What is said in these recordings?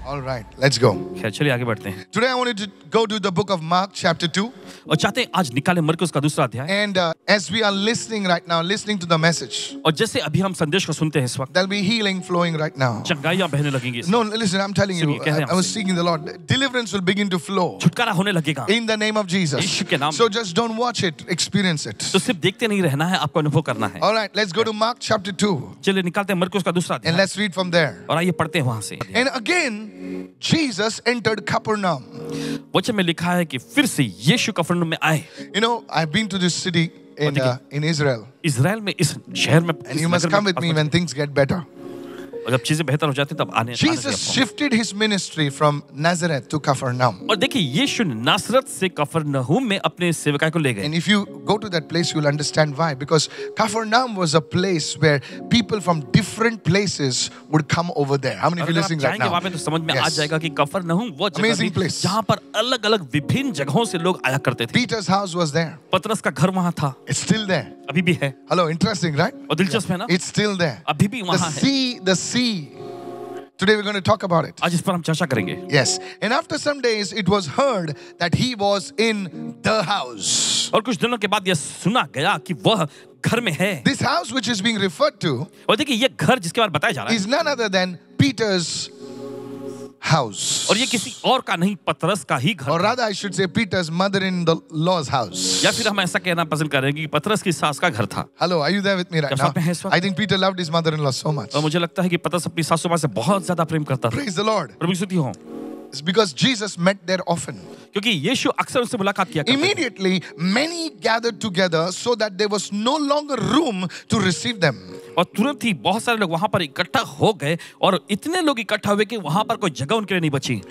All right, let's go. खैर चलिए आगे बढ़ते हैं। Today I wanted to go to the book of Mark chapter 2. और चाहते हैं आज निकाले मरकुस का दूसरा अध्याय। And as we are listening right now, listening to the message, और जैसे अभी हम संदेश को सुनते हैं इस वक्त, there'll be healing flowing right now. चंगाइयां बहने लगेंगी। No, listen, I'm telling you, सुनिए, कह रहे हैं I was seeking the Lord. Deliverance will begin to flow छुटकारा होने लगेगा in the name of Jesus. यीशु के नाम So just don't watch it, experience it. तो सिर्फ देखते नहीं रहना है, आपको अनुभव करना है। All right, let's go to Mark chapter 2 चलिए निकालते हैं मरकुस का दूसरा and अध्याय let's read from there. और आइए पढ़ते हैं वहां से। And again, Jesus entered Capernaum. वचन में लिखा है कि फिर से यीशु कफरनहूम में आए। You know, I've been to this city in Israel. Israel में इस शहर में And you must come with me when things get better. और जब चीजें बेहतर हो जाती हैं तब आने Jesus shifted his ministry from Nazareth to Capernaum. और देखिए यीशु ने नासरत से कफरनहूम में अपने सेवकाई को ले गए। And if you go to that place, you'll understand why. Because Capernaum was a place where people from different places would come over there. How many of you listening right now? वहाँ पे तो समझ में आ Yes. जाएगा कि कफरनहूम वो जगह Amazing थी place. जहाँ पर अलग-अलग विभिन्न जगहों से लोग आया करते थे। Peter's house was there. पतरस का घर वहाँ था, It's still there. अभी भी है। Hello, interesting, right? और दिलचस्प है ना? It's still there. अभी भी The वहाँ है। sea. Today we're going to talk about it. आज इस पर हम चर्चा करेंगे। Yes. And after some days, it was heard that he was in the house. और कुछ दिनों के बाद यह सुना गया कि वह घर में है। This house which is being referred to और देखिए ये घर जिसके बारे में बताया जा रहा है is none other than Peter's house. और ये किसी और का नहीं, पतरस का ही घर Or था। rather, I should say Peter's mother-in-law's house. या फिर हम ऐसा कहना पसंद करेंगे कि पतरस की सास का घर था। Hello, are you there with me right क्या now? साथ में हैं इस वक्त? I think Peter loved his mother-in-law so much. और मुझे लगता है कि पतरस अपनी सासू माँ से बहुत ज्यादा प्रेम करता था। Praise the Lord. प्रभु की स्तुति हो। It's because Jesus met there often. क्योंकि यीशु अक्सर उनसे मुलाकात किया करते थे। Immediately, many gathered together so that there was no longer room to receive them. और तुरंत ही बहुत सारे लोग वहां पर इकट्ठा हो गए और इतने लोग इकट्ठा हुए कि वहां पर कोई जगह उनके लिए नहीं बची।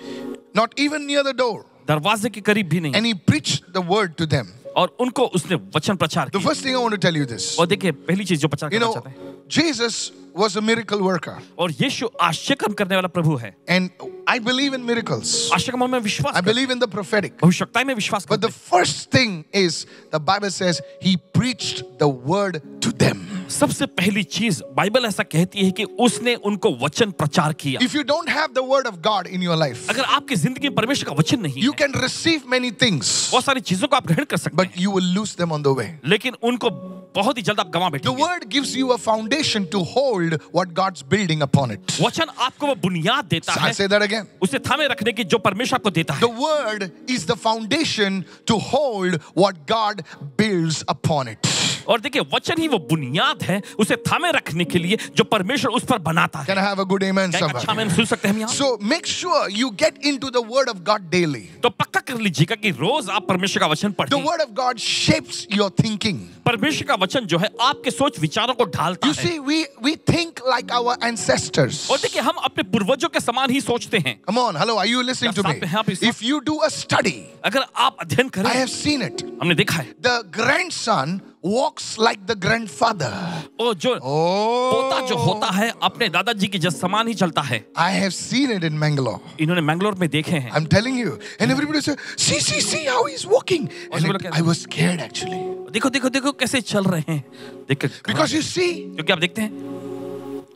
Not even near the door. दरवाजे के करीब भी नहीं। And he preached the word to them. और उनको उसने वचन प्रचार The किया। first thing I want to tell you this. और देखिए पहली चीज जो प्रचार You करना know, चाहते हैं, Jesus was a miracle worker. और यीशु आश्चर्य कर्म करने वाला प्रभु है। And I believe in miracles. आश्चर्य कर्मों में विश्वास I करता believe in the prophetic. हूं, भविष्यवाणी में विश्वास But करता the first thing is, the Bible says, he preached the word to them. सबसे पहली चीज बाइबल ऐसा कहती है कि उसने उनको वचन प्रचार किया। If you don't have the word of God in your life, अगर आपकी जिंदगी में परमेश्वर का वचन नहीं you है, can receive many things, बहुत सारी चीजों को आप ग्रहण कर सकते but हैं, you will lose them on the way. लेकिन उनको बहुत ही जल्द आप गंवा The बैठेंगे। word gives you a foundation to hold what God's building upon it. वचन आपको वो बुनियाद देता So I है, say that again. उसे थामे रखने की जो परमेश्वर आपको देता The है। word is the foundation to hold what God builds upon it. और देखिए वचन ही वो बुनियाद है उसे थामे रखने के लिए जो परमेश्वर उस पर बनाता है। Can I have a good amen, क्या एक अच्छा somebody? आमीन सुन सकते हैं हम यहाँ? So make sure you get into the word of God daily. तो पक्का कर लीजिएगा कि रोज आप परमेश्वर का वचन The पढ़ें। word of God shapes your thinking. परमेश्वर का वचन जो है आपके सोच विचारों को ढालता You है। see, we think like our ancestors. और देखिए हम अपने पूर्वजों के समान ही सोचते हैं। Come on, hello, are you listening to क्या me? साथ में हैं आप इस वक्त? If you do a study, अगर आप अध्ययन I करें, have seen it. हमने देखा है, The grandson walks like the grandfather. वो जो पोता जो होता है अपने दादाजी के जैसे समान ही चलता है। I have seen it in Mangalore. इन्होंने मैंगलोर में देखे हैं। I'm telling you. And everybody said, see how he's walking. और सब लोग And कहते I was scared actually. देखो देखो देखो कैसे चल रहे हैं। देखो Because you see, क्योंकि आप देखते हैं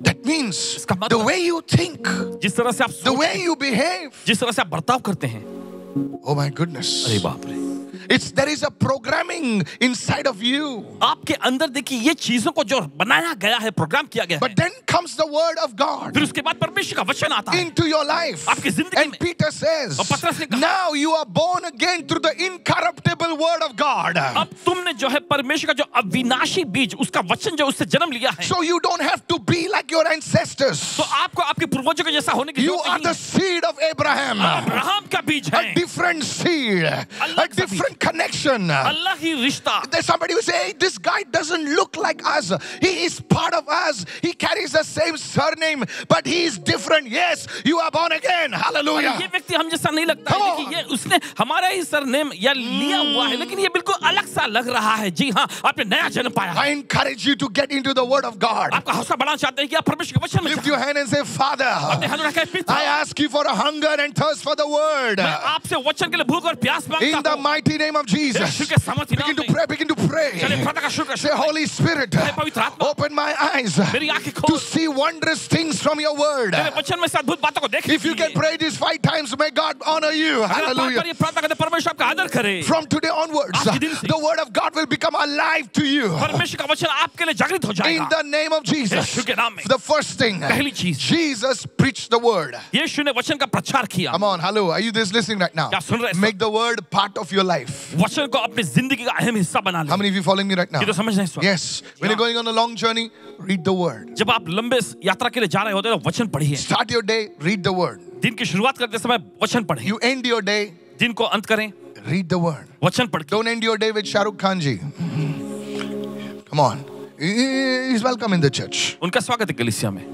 that means इसका मतलब- the way you think, जिस तरह से आप the सोचते way हैं, you behave. जिस तरह से आप बर्ताव करते हैं। Oh my goodness. अरे बाप रे, There is a programming inside of you. आपके अंदर देखिए ये चीजों को जो बनाया गया है, प्रोग्राम किया गया है। But then comes the word of God फिर उसके बाद परमेश्वर का वचन आता है into your life. आपकी जिंदगी And में। Peter says, और पतरस ने कहा, now you are born again through the incorruptible word of God. अब तुमने जो है परमेश्वर का जो अविनाशी बीज उसका वचन जो उससे जन्म लिया है, So you don't have to be like your ancestors. तो आपको आपके पूर्वजों के जैसा होने की You जरूरत are नहीं the है। seed of Abraham. अब्राहम का बीज A है, different seed. A अलग सा different connection. अल्लाह ही रिश्ता। There's somebody will say, hey, this guy doesn't look like us. He is part of us. He carries the same surname, but he is different. Yes, you are born again. Hallelujah. ये व्यक्ति हम जैसा नहीं लगता Come है, on. देखिए ये उसने हमारा ही सरनेम या लिया हुआ है, लेकिन ये बिल्कुल अलग सा लग रहा है। जी हाँ, आपने नया जन्म पाया है। I encourage you to get into the word of God. आपका हौसला बढ़ाना चाहते हैं कि आप परमेश्वर के वचन में Lift your hand and say, Father, अपने हाथ रखें, पिता, I ask you for a hunger and thirst for the word. मैं आपसे वचन के लिए भूख और प्यास मांगता In the हूँ। mighty name of Jesus. यीशु के सामर्थी नाम Begin to में pray, begin to pray. चलिए प्रार्थना का शुरू करें। Say, Holy Spirit, हे पवित्र आत्मा, open my eyes मेरी आंखें खोल, to see wondrous things from your word. तेरे वचन में से अद्भुत बातों को देखने If you के can लिए। pray this 5 times, may God honor you. अगर आप Hallelujah. ये प्रार्थना करते परमेश्वर आपका आदर करे। From today onwards, आज के दिन से the word of God will become alive to you. परमेश्वर का वचन आपके लिए जागृत हो In जाएगा। the name of Jesus. यीशु के नाम में। The first thing, पहली चीज, Jesus preached the word. यीशु ने वचन का प्रचार किया। Come on, hello. Are you this listening right now? क्या सुन रहे हैं? Make the word part of your life. वचन को अपनी जिंदगी का अहम हिस्सा बना How ले। many of you following me right now? ये तो समझ नहीं इस वक्त। Yes. When you're going on a long journey, read the word. जब आप लंबे यात्रा के लिए जा रहे होते हैं तो वचन पढ़िए। Start your day, read the word. दिन की शुरुआत करते समय वचन पढ़ें। You end your day, दिन को अंत करें, read the word. वचन पढ़ के। Don't end your day with Shah Rukh Khan ji. Come on. He's welcome in the church. उनका स्वागत है कलीसिया में।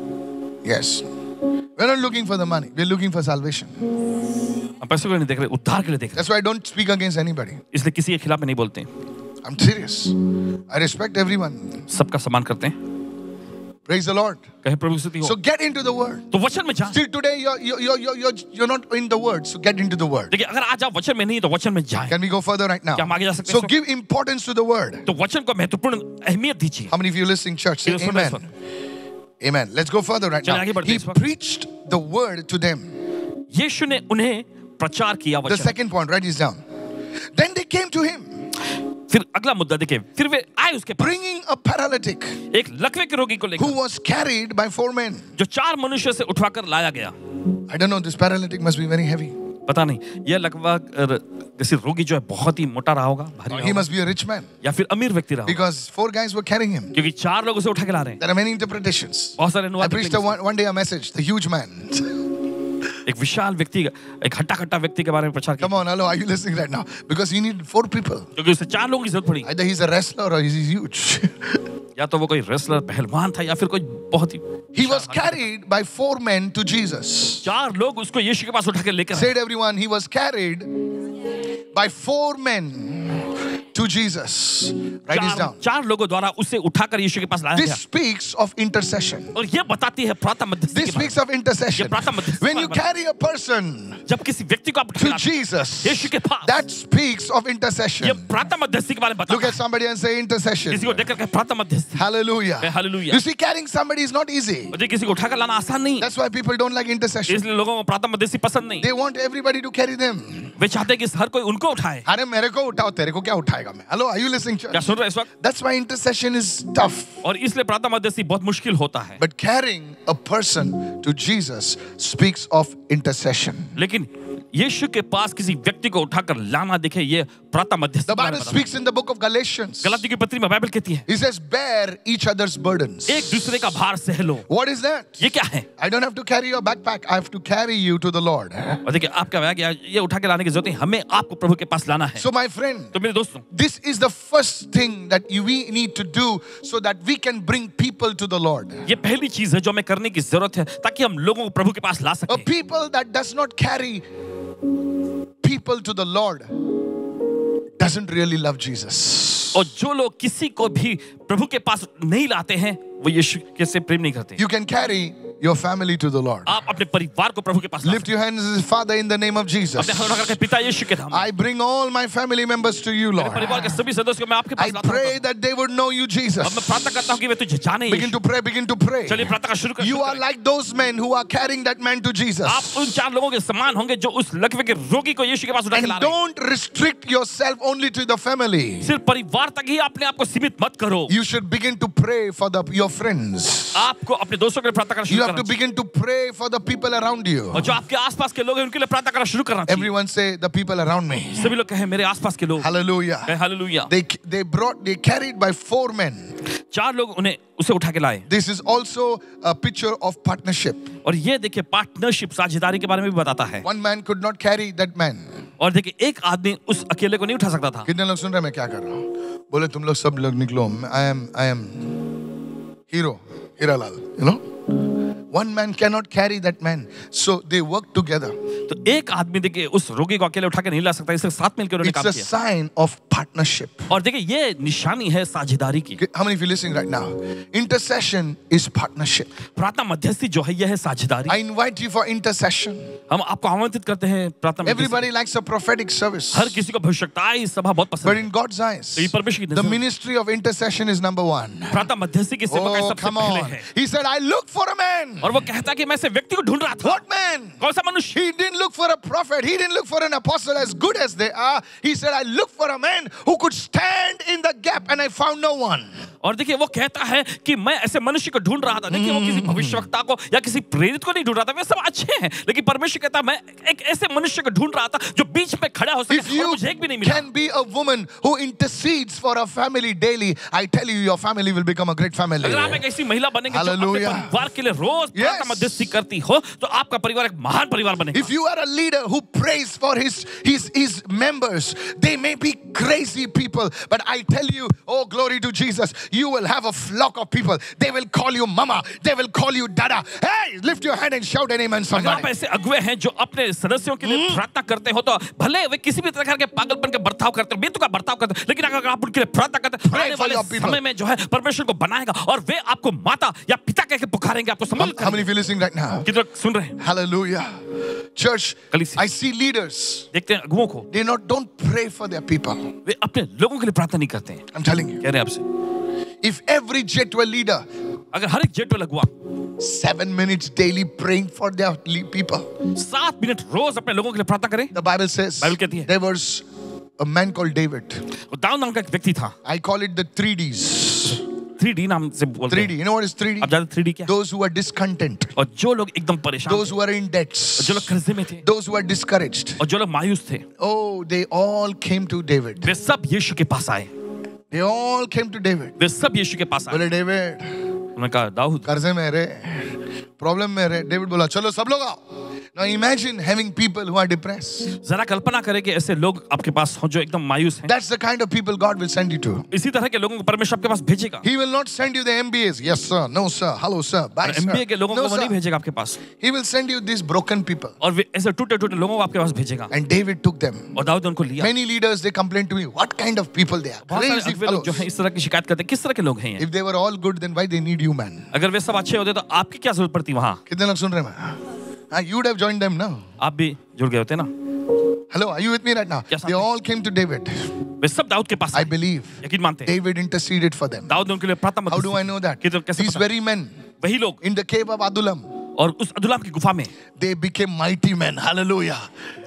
Yes. We're not looking for the money. We're looking for salvation. हम पैसों के लिए नहीं देख रहे, उद्धार के लिए देख रहे That's why I don't speak against anybody. हैं। इसलिए किसी के खिलाफ में नहीं बोलते हैं, I'm serious. I respect everyone. सबका सम्मान करते हैं। Praise the Lord. कहे प्रभु की स्तुति हो। So get into the word. तो वचन में जाएं। Still today you're not in the word. So get into the word. देखिए अगर आज आप वचन में नहीं तो वचन में जाएं। Can we go further right now? क्या हम आगे जा सकते So हैं? give importance to the word. तो वचन को महत्वपूर्ण अहमियत दीजिए। How many of you listening church say ये सुन रहे हैं इस amen? वक्त? Amen. Let's go further right चलिए now. आगे बढ़ते He हैं इस वक्त। preached the word to them. यीशु ने उन्हें प्रचार किया The वचन। second point, write this down. Then they came to him, फिर अगला मुद्दा देखिए, फिर वे आए उसके पास bringing a paralytic एक लकवे के रोगी को who लेकर, was carried by 4 men. जो 4 मनुष्य से उठवाकर लाया गया। I don't know, this paralytic must be very heavy. पता नहीं यह लकवा जैसे रोगी जो है बहुत ही मोटा रहा होगा, भारी रहा He होगा, must be a rich man या फिर अमीर व्यक्ति रहा होगा, because 4 guys were carrying him. क्योंकि 4 लोग उसे उठा के ला रहे हैं। There are many interpretations. बहुत सारे I अनुवाद preached निकलेंगे इसमें। one day a message, the huge man. एक विशाल व्यक्ति, एक हट्टा-कट्टा व्यक्ति के बारे में प्रचार किया, Come on, hello, are you listening right now? Because you need 4 people. क्योंकि उसे 4 लोगों की जरूरत पड़ी। Either he's a wrestler or he's huge. या तो वो कोई रेसलर पहलवान था या फिर कोई बहुत ही He was carried by 4 men to Jesus. 4 लोग उसको यीशु के पास उठा के लेकर आए। Said everyone, he was carried by 4 men to Jesus. Write this down. 4 लोगों द्वारा उसे उठाकर यीशु के पास लाया This गया। speaks of intercession. और ये बताती है प्रार्थना मध्यस्थी This के बारे speaks of intercession. ये प्रार्थना मध्यस्थी When के you बारे में। carry a person जब किसी व्यक्ति को आप उठा to के लाते हैं, Jesus, यीशु के पास, that speaks of ये intercession. प्रार्थना मध्यस्थी के बारे में Look बताता at है। somebody and say intercession. किसी को देखकर कहे प्रार्थना मध्यस्थी। Hallelujah. Hallelujah. You see, carrying somebody is not easy. और ये किसी को उठाकर लाना आसान नहीं है। That's why people don't like intercession. इसलिए लोगों को प्रार्थना मध्यस्थी पसंद नहीं। They want everybody to carry them. वे चाहते हैं कि हर कोई उनको उठाए। अरे मेरे को उठाओ, तेरे को क्या उठाएगा मैं? Hello, are you listening, church? क्या सुन रहे हैं इस वक्त? That's why intercession is tough. और इसलिए प्रार्थना मध्यस्थी बहुत मुश्किल होता है। But carrying a person to Jesus speaks of intercession. लेकिन यीशु के पास किसी व्यक्ति को उठाकर लाना दिखे, ये प्रार्थना मध्यस्थी The के बारे Bible में बताता speaks in the book of Galatians. है। गलाती की पत्री में बाइबल कहती है, It says, bear each other's burdens. एक दूसरे का भार सह लो। What is that? ये क्या है? I don't have to carry your backpack. I have to carry you to the Lord. और देखिए आपका बैग ये उठा के लाने की जरूरत नहीं, हमें आपको प्रभु के पास लाना है। So my friend, तो मेरे दोस्तों, this is the first thing that we need to do so that we can bring people to the Lord. ये पहली चीज है जो हमें करने की जरूरत है ताकि हम लोगों को प्रभु के पास ला A सकें। people that does not carry people to the Lord doesn't really love Jesus. और जो लोग किसी को भी प्रभु के पास नहीं लाते हैं, वो यीशु के से प्रेम नहीं करते। You can carry your family to the Lord. आप अपने परिवार को प्रभु के पास ला Lift सकते your hands and say, Father, in the name of हैं। Jesus, अपने हाथ उठाकर पिता यीशु के नाम में, I bring all my family members to you, मेरे Lord. परिवार के सभी सदस्यों को मैं आपके I पास लाता pray हूं। that they would know you, अब मैं Jesus. प्रार्थना करता हूं कि वे तुझे जाने। Begin to pray, begin to pray. चलिए प्रार्थना का शुरू करें। You are like those men who are carrying that man to Jesus. आप उन 4 लोगों के समान होंगे जो उस लकवे के रोगी को यीशु के पास उठा के And ला रहे हैं। don't restrict yourself only to the family. सिर्फ परिवार तक ही अपने आप को सीमित मत करो। You should begin to pray for your friends. आपको अपने दोस्तों के लिए प्रार्थना करना You शुरू have to करना begin to pray for the people around you. चाहिए। और जो आपके आसपास के लोग हैं उनके लिए प्रार्थना करना शुरू करना चाहिए। Everyone say, the people around me. सभी लोग कहें मेरे आसपास के लोग। Hallelujah. Hallelujah. They carried by 4 men. 4 लोग उसे उठा के लाए। This is also a picture of partnership. और ये देखिए पार्टनरशिप, साझेदारी के बारे में भी बताता है। One man could not carry that man. और देखिए एक आदमी उस अकेले को नहीं उठा सकता था। कितने लोग सुन रहे हैं मैं क्या कर रहा हूँ? बोले तुम लोग सब लोग निकलो. I am hero, Hiralal. You know, One man cannot carry that man. So they work together. तो एक आदमी देखिए उस रोगी को अकेले उठा के नहीं ला सकता, इसके साथ मिलकर उन्होंने It's काम a किया। sign of partnership. और देखिए ये निशानी है साझेदारी की। How many of you listening right now? Intercession is partnership. प्रार्थना मध्यस्थी जो है यह है साझेदारी। I invite you for intercession. हम आपको आमंत्रित करते हैं प्रार्थना मध्यस्थी। Everybody likes a prophetic service. हर किसी को भविष्यवक्ताई सभा बहुत पसंद But है। in God's eyes, तो ये परमेश्वर की the नजर में ministry of intercession is number one. प्रार्थना मध्यस्थी की सेवा का Oh, सबसे come पहले on. है। He said, I look for a man. और वो कहता है कि मैं ऐसे व्यक्ति को ढूंढ रहा था। What man? कौन सा मनुष्य? He didn't look for a prophet. He didn't look for an apostle as good as they are. He said, I look for a man who could stand in the gap, and I found no one. और देखिए वो कहता है कि मैं ऐसे मनुष्य को ढूंढ रहा था। देखिए वो किसी भविष्यवक्ता को या किसी प्रेरित को नहीं ढूंढ रहा था, वे सब अच्छे हैं, लेकिन परमेश्वर कहता है मैं एक ऐसे मनुष्य को ढूंढ रहा था जो बीच में खड़ा हो If सके, और you मुझे एक भी नहीं मिला। can be a woman who intercedes for a family daily, I tell you, your family will become a great family. अगर आप एक ऐसी महिला बनेंगे जो अपने Hallelujah. परिवार के लिए रोज Yes. प्रार्थना मध्यस्थी करती हो, तो आपका परिवार एक महान परिवार बनेगा। If you are a leader who prays for his members, they may be crazy people, but I tell you, oh glory to Jesus, you will have a flock of people. They will call you mama, they will call you dada. Hey, lift your hand and shout an amen, अगर आप somebody. ऐसे अगुवे हैं जो अपने सदस्यों के लिए प्रार्थना करते हो, तो भले वे किसी भी तरह के पागलपन के बर्ताव करते हो, बेतुका बर्ताव करते हो, लेकिन अगर आप उनके लिए प्रार्थना करते हो, Pray आने for वाले your people. समय में जो है परमेश्वर को बनाएगा और वे आपको माता या पिता कह के पुकारेंगे, आपको How सम्मिलित many करेंगे। of you listening right now? कितने लोग सुन रहे हैं? Hallelujah. Church, कलीसिया। I see leaders. देखते हैं अगुवों को, They don't pray for their people. वे अपने लोगों के लिए प्रार्थना नहीं करते हैं। I'm telling you. कह रहे हैं आपसे, If every J12 leader, अगर हर एक जेट पे लगुआ 7 minutes daily praying for their people. 7 minute रोज अपने लोगों के लिए प्रार्थना करें। The Bible says बाइबल कहती है, there was a man called David. वो दाऊद नाम का एक व्यक्ति था, I call it the 3Ds. 3D नाम से बोलते 3D. हैं। You know what is 3D? आप जानते 3D क्या है? Those who are discontent, और जो लोग एकदम परेशान those थे, who are in debts, जो लोग कर्जे में थे, those who are discouraged. और जो लोग मायूस थे, Oh, they all came to David. वे सब यीशु के पास आए। They all came to David. वे सब यीशु के पास आए। बोले David, उन्होंने कहा दाऊद, कर्जे में रहे, प्रॉब्लम में रहे. David बोला चलो सब लोग आओ. Now imagine having people who are depressed. जरा कल्पना करें कि ऐसे लोग आपके पास हो जो एकदम मायूस हैं। That's the kind of people God will send you to. इसी तरह के लोगों को परमेश्वर आपके पास भेजेगा। He will not send you the MBAs. Yes sir, no sir, hello sir, bye sir. MBA के लोगों No को वो नहीं sir. भेजेगा आपके पास, He will send you these broken people. और वे ऐसे टूटे-टूटे लोगों को आपके पास भेजेगा। And David took them. और दाऊद ने उनको लिया। Many leaders, they complain to me, what kind of people they are. बहुत सारे Crazy अगुवे लोग जो fellows. हैं इस तरह की शिकायत करते हैं, किस तरह के लोग हैं ये? If they were all good, then why they need you, man? अगर वे सब अच्छे होते तो आपकी क्या जरूरत पड़ती वहां? कितने लोग सुन रहे हैं? You would have joined them now. आप भी जुड़ गए होते ना। Hello, are you with me right now? Yes, They I'm all came to David. वे सब दाऊद के पास I आए। believe यकीन मानते हैं, David interceded for them. Dawood ने उनके लिए प्रार्थना How do I know that? कैसे These पता? very men वही लोग in the cave of Adullam, और उस अदुल्लाम की गुफा में they became mighty men. Hallelujah.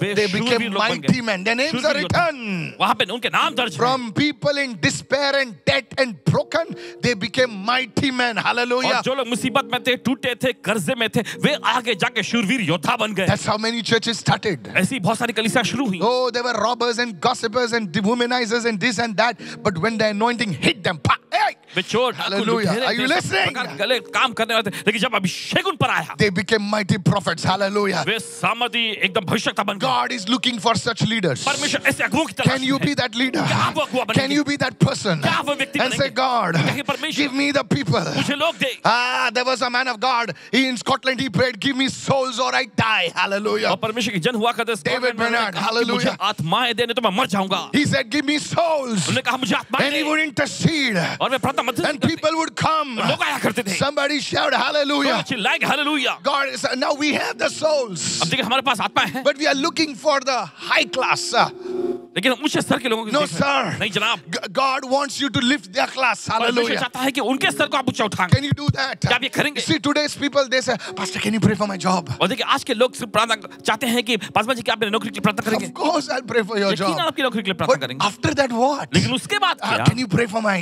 Way They शूरवीर became लोग बन mighty गए। men. Their names शूरवीर are योद्धा। written. वहां पे उनके नाम दर्ज हैं। From people in despair and debt and broken, they became mighty men. और Hallelujah. जो लोग मुसीबत में थे, टूटे थे, कर्जे में थे, वे आगे जाके शूरवीर योद्धा बन गए। That's how many churches started. ऐसी बहुत सारी कलीसियां शुरू हुई। Oh, there were robbers and gossipers and womanizers and this and that. But when the anointing hit them, hey, वे चोर, डाकू, Hallelujah. लुटेरे, Are you वे सब listening? प्रकार के गले काम करने वाले थे, लेकिन जब अभिषेक उन पर आया, they became mighty prophets. Hallelujah. वे सामर्थी एकदम भविष्यवक्ता बन गए। God is looking for such leaders. परमेश्वर ऐसे अगुवों की तलाश Can you में है। be that leader? क्या आप वो अगुवा बनेंगे? Can you be that person? क्या आप वो व्यक्ति And say, बनेंगे? God, कहिए, परमेश्वर, give me the people. मुझे लोग दे। There was a man of God. In Scotland, he prayed, give me souls or I die. Hallelujah. और परमेश्वर की जन हुआ करते David Bernard, मुझे hallelujah. आत्माएं देने तो मैं मर जाऊंगा। He said, give me souls. उन्होंने कहा मुझे आत्माएं And he they. would intercede. और वे प्रार्थना मध्यस्थी And करते। people would come. लोग आया करते थे। Somebody shout लोग hallelujah. चिल्लाएंगे hallelujah. God is, now we have the souls. अब देखिए हमारे पास आत्मा है, But we are looking for the high class. लेकिन हम ऊंचे स्तर के लोगों को No, देख रहे हैं। sir. नहीं जनाब, God wants you to lift their class. परमेश्वर Hallelujah. चाहता है कि उनके स्तर को आप ऊंचा उठाएं। Can you do that? क्या आप ये करेंगे? See, today's people, they say, Pastor, can you pray for my job? और देखिए आज के लोग सिर्फ प्रार्थना चाहते हैं कि पासवान जी क्या आप मेरी नौकरी के लिए प्रार्थना करेंगे? Of course, I'll pray for your यकीन job. आपकी नौकरी के लिए प्रार्थना But करेंगे। after that, what? लेकिन उसके बाद क्या? Can you pray for my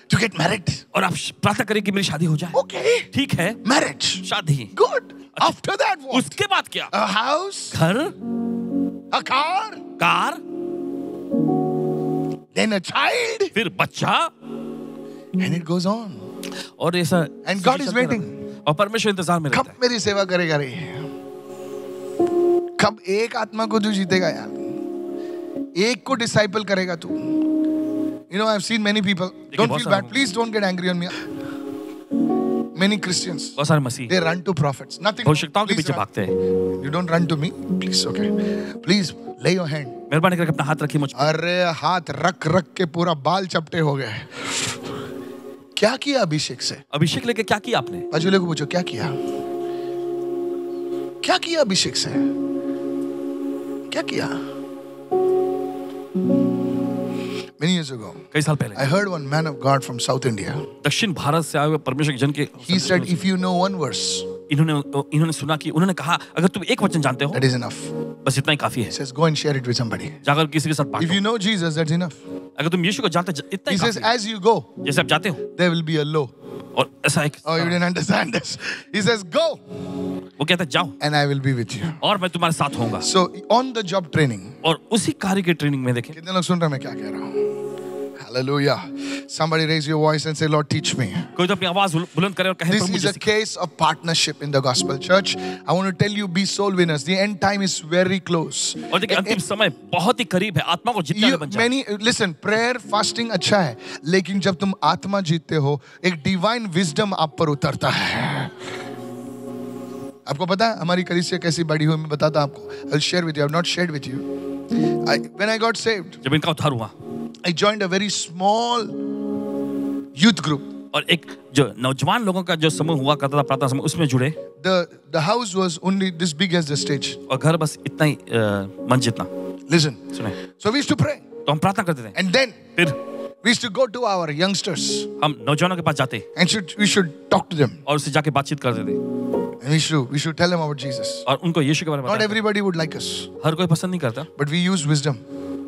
to get married? और आप प्रार्थना करें कि मेरी शादी हो जाए। Okay, ठीक है, marriage. शादी। Good. After that, what? उसके बाद क्या? A house, घर, a car, car, then a child, फिर बच्चा, and it goes on. और ऐसा। And God is चलता waiting. रहता है। और परमेश्वर इंतजार में कब रहता है। मेरी सेवा करेगा रे? कब एक आत्मा को तू जीतेगा यार? एक को डिसाइपल करेगा तू? You know, I've seen many people. Don't बहुत feel सारे bad. Please don't get angry on me. Many Christians, बहुत सारे मसीह they run to prophets. Nothing. भविष्यताओं के Please पीछे run. भागते हैं। You don't run to me, please. Okay, please lay your hand. मेहरबानी करके अपना हाथ रखिए मुझ पर। अरे हाथ रख रख के पूरा बाल चपटे हो गए। क्या किया अभिषेक से? अभिषेक लेके क्या किया आपने? अजुले को पूछो क्या किया? क्या किया अभिषेक से? क्या किया? Many years ago, कई साल पहले I heard one man of God from South India. दक्षिण भारत से आए हुए परमेश्वर के जन के He said, if you know one verse, इन्होंने सुना कि उन्होंने कहा अगर तुम एक वचन जानते हो that is enough. बस इतना ही काफी है। He says, go and share it with somebody. जाकर किसी के साथ If बांटो। you know Jesus, that's enough. अगर तुम यीशु को जानते हो, इतना He ही says, काफी है। as you go, जैसे आप जाते हो there will be a low. और ऐसा एक Oh, you didn't understand this. He says, go, वो कहता है जाओ and I will be with you. और मैं तुम्हारे साथ होऊंगा। So, on the job training, और उसी कार्य के ट्रेनिंग में देखें कितने लोग सुन रहे हैं मैं क्या कह रहा हूँ? Hallelujah. Somebody raise your voice and say, Lord, teach me. कोई तो अपनी आवाज बुलंद करे और कहे This प्रभु is मुझे a सिखा। case of partnership in the gospel church. I want to tell you, be soul winners. The end time is very close. और देखिए अंतिम समय बहुत ही करीब है, आत्मा को जीतने वाले बन जाए। Listen, prayer, fasting अच्छा है, लेकिन जब तुम आत्मा जीतते हो, एक divine wisdom आप पर उतरता है। आपको पता है हमारी कलीसिया कैसी बड़ी हुई? मैं बताता हूं आपको. I'll share with you. I've not shared with you. When I got saved, जब इनका उद्धार हुआ I joined a very small youth group. और एक जो नौजवान लोगों का जो समूह हुआ करता था प्रार्थना समूह उसमें जुड़े The house was only this big as the stage. और घर बस इतना ही मंच जितना। Listen. सुने So we used to pray. तो हम प्रार्थना करते थे And then फिर we used to go to our youngsters हम नौजवानों के पास जाते and we should talk to them. और उससे जाके बातचीत करते थे And we should tell them about Jesus. और उनको यीशु के बारे में Not बताते थे। everybody would like us, हर कोई पसंद नहीं करता but we use wisdom